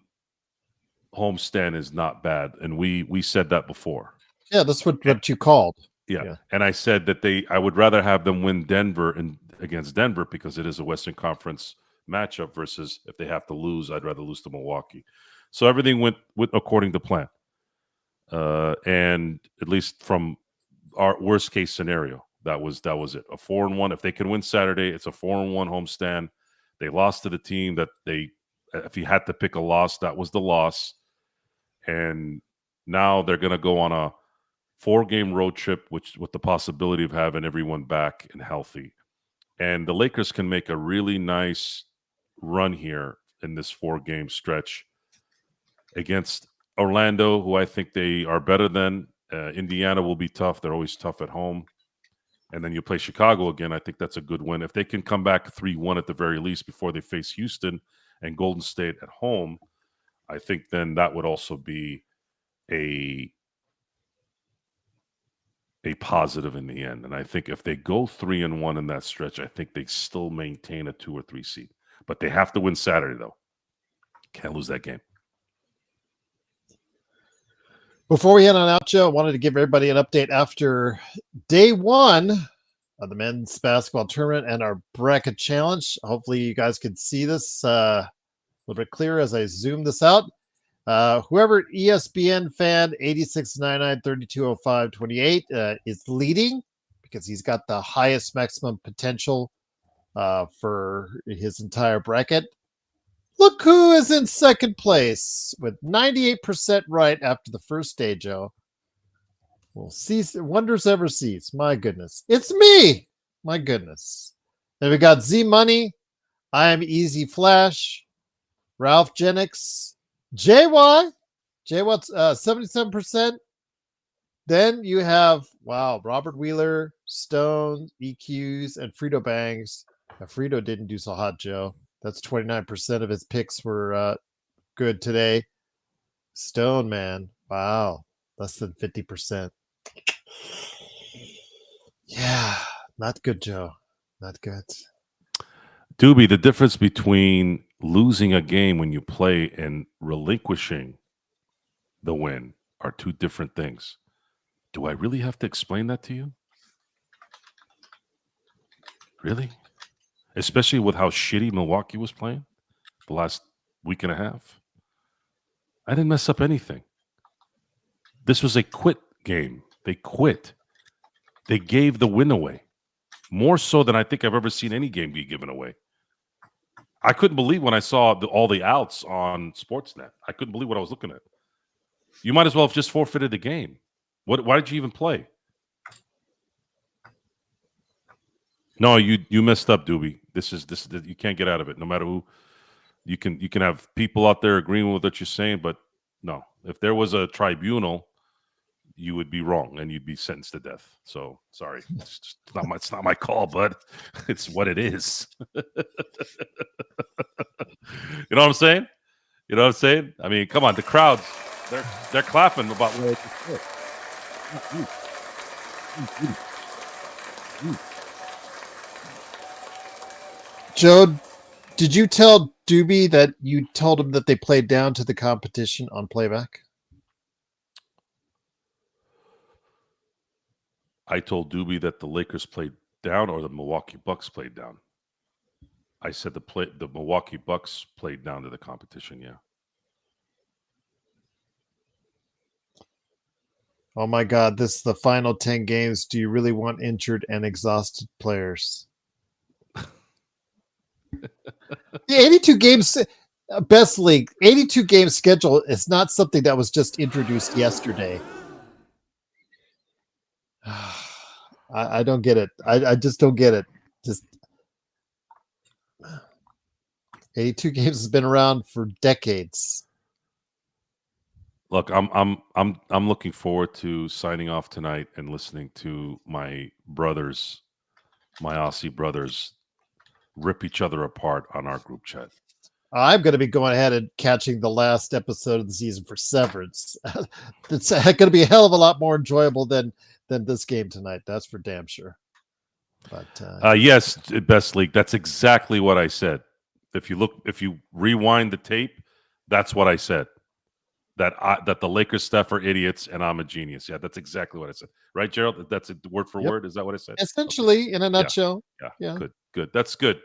homestand is not bad, and we said that before. Yeah, that's what you called. Yeah, and I said that I would rather have them win Denver against Denver because it is a Western Conference matchup versus if they have to lose, I'd rather lose to Milwaukee. So everything went according to plan, and at least from our worst case scenario. That was it. A 4-1. If they can win Saturday, it's a 4-1 homestand. They lost to the team that if you had to pick a loss, that was the loss. And now they're going to go on a 4-game road trip, with the possibility of having everyone back and healthy. And the Lakers can make a really nice run here in this 4-game stretch against Orlando, who I think they are better than. Indiana will be tough. They're always tough at home. And then you play Chicago again. I think that's a good win. If they can come back 3-1 at the very least before they face Houston and Golden State at home, I think then that would also be a positive in the end. And I think if they go 3-1 in that stretch, I think they still maintain a 2 or 3 seed. But they have to win Saturday, though. Can't lose that game. Before we head on out, Joe, I wanted to give everybody an update after day 1 of the men's basketball tournament and our bracket challenge. Hopefully you guys could see this. little bit clearer as I zoom this out. Whoever ESPN fan 8699320528 is leading because he's got the highest maximum potential for his entire bracket. Look who is in second place with 98% right after the first day, Joe. We'll see. Wonders ever cease. My goodness. It's me. My goodness. Then we got Z Money. I am Easy Flash. Ralph Jennix. JY. JY's 77%. Then you have, Robert Wheeler, Stone, EQs, and Frito Bangs. Now, Frito didn't do so hot, Joe. That's 29% of his picks were good today. Stone, man. Wow. Less than 50%. Yeah. Not good, Joe. Not good. Doobie, the difference between losing a game when you play and relinquishing the win are two different things. Do I really have to explain that to you? Really? Especially with how shitty Milwaukee was playing the last week and a half. I didn't mess up anything. This was a quit game. They quit. They gave the win away. More so than I think I've ever seen any game be given away. I couldn't believe when I saw all the outs on Sportsnet. I couldn't believe what I was looking at. You might as well have just forfeited the game. Why did you even play? No, you messed up, Doobie. This is you can't get out of it. No matter who, you can have people out there agreeing with what you're saying, but no. If there was a tribunal, you would be wrong and you'd be sentenced to death. So sorry, it's not my call, bud. It's what it is. You know what I'm saying? You know what I'm saying? I mean, come on, the crowds, they're clapping about what I just said. Joe, did you tell Doobie that you told him that they played down to the competition on playback? I told Doobie that the Lakers played down or the Milwaukee Bucks played down. I said the Milwaukee Bucks played down to the competition, yeah. Oh my God, this is the final 10 games. Do you really want injured and exhausted players? The 82 games, best league, 82 game schedule is not something that was just introduced yesterday. I don't get it. I just don't get it. Just 82 games has been around for decades. Look, I'm looking forward to signing off tonight and listening to my brothers, my Aussie brothers, rip each other apart on our group chat. I'm going to be going ahead and catching the last episode of the season for Severance. It's going to be a hell of a lot more enjoyable than this game tonight. That's for damn sure. But yes, best league. That's exactly what I said. If you rewind the tape, that's what I said. That the Lakers staff are idiots and I'm a genius. Yeah, that's exactly what I said. Right, Gerald? That's it, word for word. Is that what I said? Essentially, okay. In a nutshell. Yeah. Good. That's good.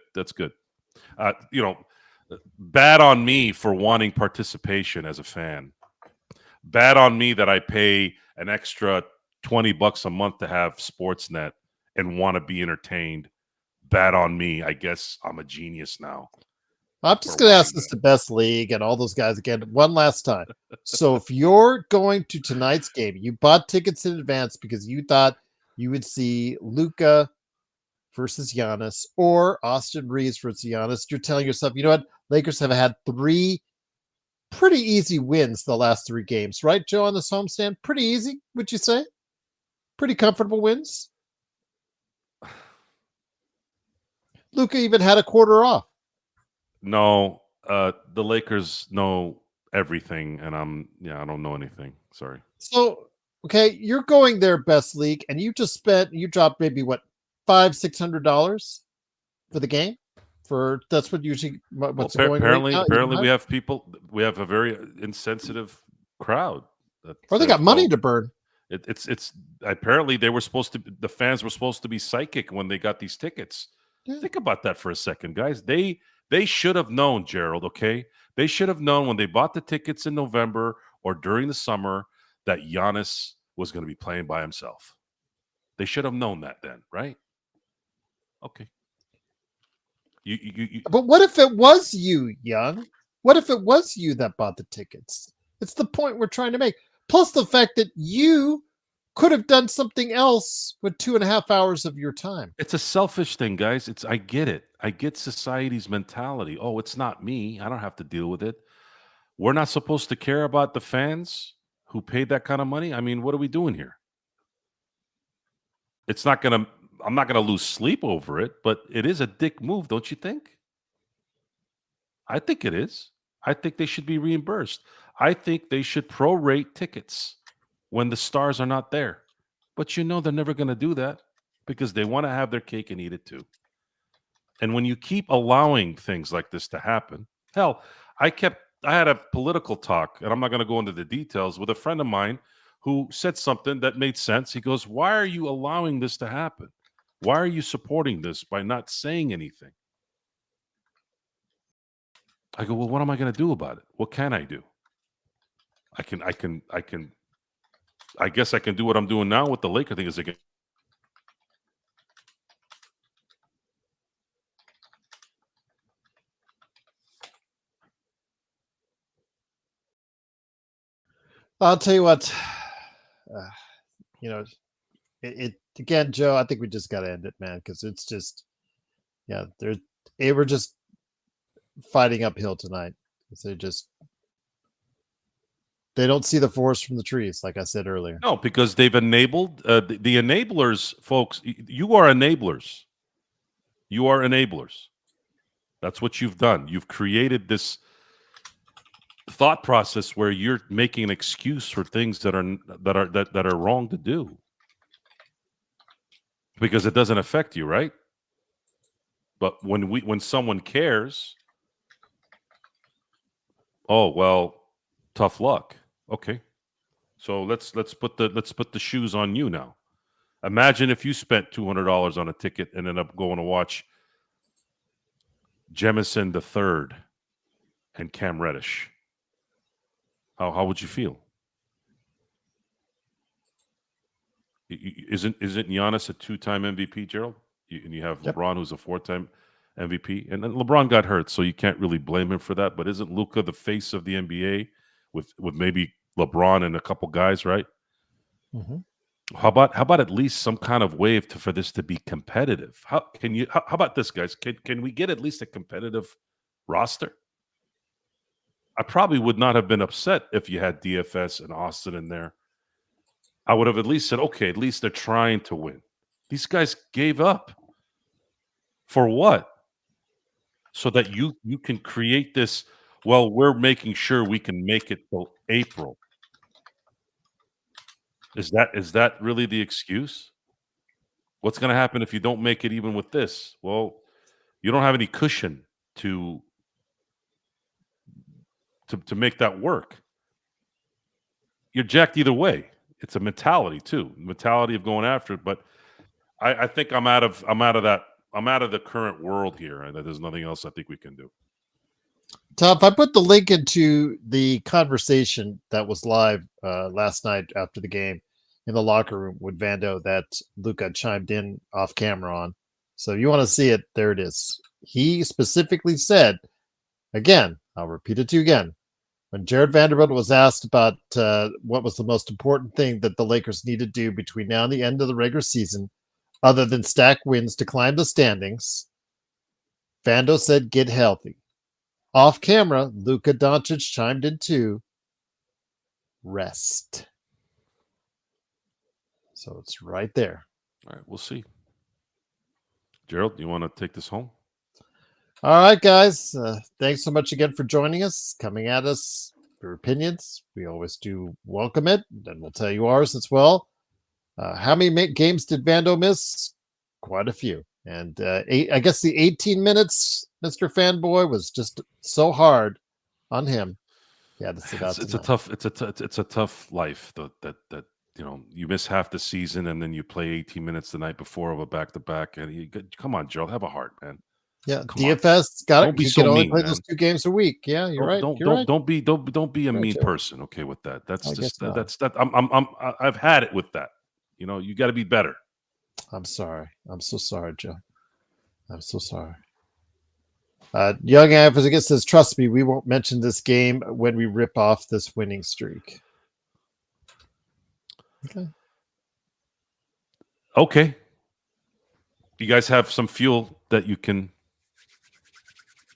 Bad on me for wanting participation as a fan. Bad on me that I pay an extra $20 a month to have Sportsnet and want to be entertained. Bad on me. I guess I'm a genius now. I'm just going to ask this to Best League and all those guys again one last time. So if you're going to tonight's game, you bought tickets in advance because you thought you would see Luka versus Giannis or Austin Reaves versus Giannis. You're telling yourself, you know what? Lakers have had 3 pretty easy wins the last 3 games, right, Joe, on this homestand? Pretty easy, would you say? Pretty comfortable wins? Luka even had a quarter off. No, the Lakers know everything, and I don't know anything. Sorry. So, okay, you're going there, Best League, and you dropped maybe what, $500-600 for the game? That's what usually what's going apparently, right now, apparently we have a very insensitive crowd. Or they got money to burn. It's apparently the fans were supposed to be psychic when they got these tickets. Yeah. Think about that for a second, guys. They They should have known, Gerald, okay? They should have known when they bought the tickets in November or during the summer that Giannis was going to be playing by himself. They should have known that then, right? Okay. You But what if it was you, Young? What if it was you that bought the tickets? It's the point we're trying to make. Plus the fact that you could have done something else with 2.5 hours of your time. It's a selfish thing, guys. I get it. I get society's mentality. Oh, it's not me. I don't have to deal with it. We're not supposed to care about the fans who paid that kind of money. I mean, what are we doing here? It's not going to I'm not going to lose sleep over it, but it is a dick move, don't you think? I think it is. I think they should be reimbursed. I think they should prorate tickets when the stars are not there. But they're never going to do that because they want to have their cake and eat it too. And when you keep allowing things like this to happen, hell, I had a political talk, and I'm not going to go into the details, with a friend of mine who said something that made sense. He goes, "Why are you allowing this to happen? Why are you supporting this by not saying anything?" I go, "Well, what am I going to do about it? What can I do? I guess I can do what I'm doing now with the Laker thing. Is again, I'll tell you what, you know, it again, Joe. I think we just got to end it, man, because it's just, yeah, we're just fighting uphill tonight. They don't see the forest from the trees, like I said earlier. no, because they've enabled the enablers, folks. You are enablers. You are enablers. That's what you've done. You've created this thought process where you're making an excuse for things that are wrong to do because it doesn't affect you, right? But when someone cares, oh well, tough luck. Okay, so let's put the shoes on you now. Imagine if you spent $200 on a ticket and ended up going to watch Jemison III and Cam Reddish. How would you feel? Isn't Giannis a 2-time MVP, Gerald? And you have Yep. LeBron, who's a 4-time MVP, and then LeBron got hurt, so you can't really blame him for that. But isn't Luka the face of the NBA with maybe LeBron and a couple guys, right? Mm-hmm. How about at least some kind of way for this to be competitive? How about this, guys? Can we get at least a competitive roster? I probably would not have been upset if you had DFS and Austin in there. I would have at least said, okay, at least they're trying to win. These guys gave up. For what? So that you can create this, well, we're making sure we can make it till April. Is that really the excuse? What's going to happen if you don't make it even with this? Well, you don't have any cushion to make that work. You're jacked either way. It's a mentality too, mentality of going after it. But I think I'm out of that. I'm out of the current world here, and there's nothing else I think we can do. Tom, if I put the link into the conversation that was live last night after the game in the locker room with Vando that Luka chimed in off camera on. So if you want to see it, there it is. He specifically said, again, I'll repeat it to you again. When Jared Vanderbilt was asked about what was the most important thing that the Lakers need to do between now and the end of the regular season, other than stack wins to climb the standings, Vando said, get healthy. Off camera, Luka Doncic chimed in too. Rest. So it's right there. All right, we'll see. Gerald, you want to take this home? All right, guys. Thanks so much again for joining us, coming at us, your opinions. We always do welcome it, and we'll tell you ours as well. How many games did Vando miss? Quite a few. And I guess the 18 minutes, Mr. Fanboy, was just so hard on him. Yeah, to sit out. It's a tough life that you miss half the season and then you play 18 minutes the night before of a back to back. And come on, Gerald, have a heart, man. Yeah, Come on. DFS got it. Don't be You so can only mean, play man. those 2 games a week. Yeah, you're right. You're right. Don't be a Right, mean Joe. person. Okay, with that. That's I guess just not. that's that. I've had it with that. You know, you got to be better. I'm sorry. I'm so sorry, Joe. I'm so sorry. Young Advocate says, "Trust me, we won't mention this game when we rip off this winning streak." Okay. Okay. You guys have some fuel that you can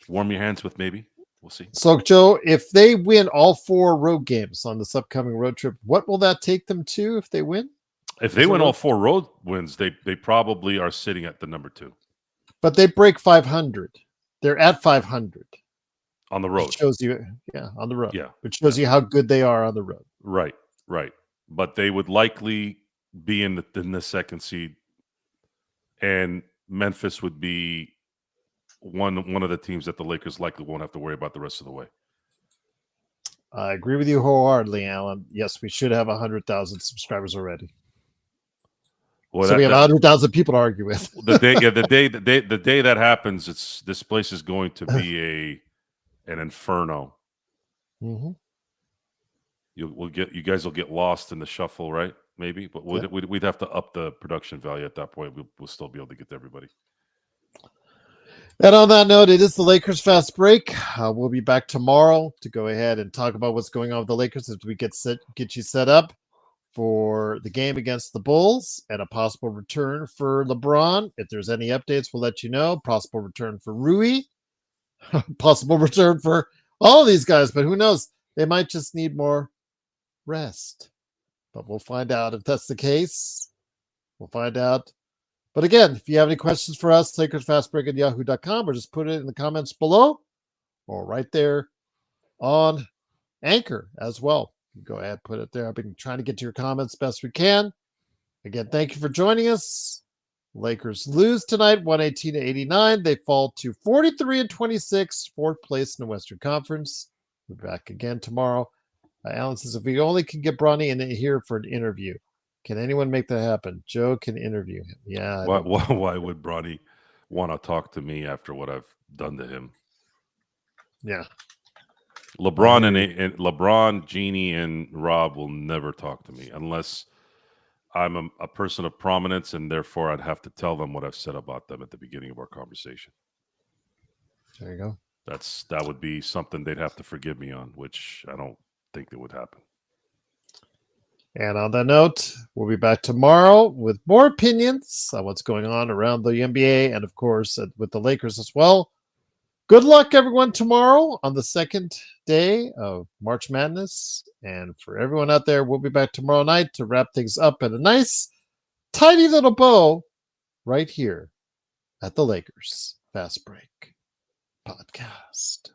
warm your hands with, maybe. We'll see. So, Joe, if they win all 4 road games on this upcoming road trip, what will that take them to if they win? If they win all 4 road wins, they probably are sitting at the number 2 But they break 500. They're at 500. on the It road. shows you, yeah, on the road. Yeah. Which shows you how good they are on the road. Right. But they would likely be in the second seed, and Memphis would be one of the teams that the Lakers likely won't have to worry about the rest of the way. I agree with you wholeheartedly, Alan. Yes, we should have 100,000 subscribers already. Well, so we have 100,000 people to argue with. the day that happens, this place is going to be an inferno. Mm-hmm. You guys will get lost in the shuffle, right? Maybe, but we'd have to up the production value at that point. We'll still be able to get to everybody. And on that note, it is the Lakers Fast Break. We'll be back tomorrow to go ahead and talk about what's going on with the Lakers as we get you set up for the game against the Bulls and a possible return for LeBron. If there's any updates, we'll let you know. Possible return for Rui. Possible return for all of these guys, but who knows? They might just need more rest. But we'll find out if that's the case. We'll find out. But again, if you have any questions for us, LakersFastBreak@yahoo.com, or just put it in the comments below or right there on Anchor as well. Go ahead, put it there. I've been trying to get to your comments best we can. Again, thank you for joining us. Lakers lose tonight, 118-89. They fall to 43-26, 4th place in the Western Conference. We'll be back again tomorrow. Alan says, if we only can get Bronny in here for an interview, can anyone make that happen? Joe can interview him. Yeah. Why would Bronny want to talk to me after what I've done to him? Yeah. LeBron, Jeannie, and Rob will never talk to me unless I'm a person of prominence, and therefore I'd have to tell them what I've said about them at the beginning of our conversation. There you go. That would be something they'd have to forgive me on, which I don't think that would happen. And on that note, we'll be back tomorrow with more opinions on what's going on around the NBA and, of course, with the Lakers as well. Good luck, everyone, tomorrow on the second day of March Madness. And for everyone out there, we'll be back tomorrow night to wrap things up in a nice, tidy little bow right here at the Lakers Fast Break Podcast.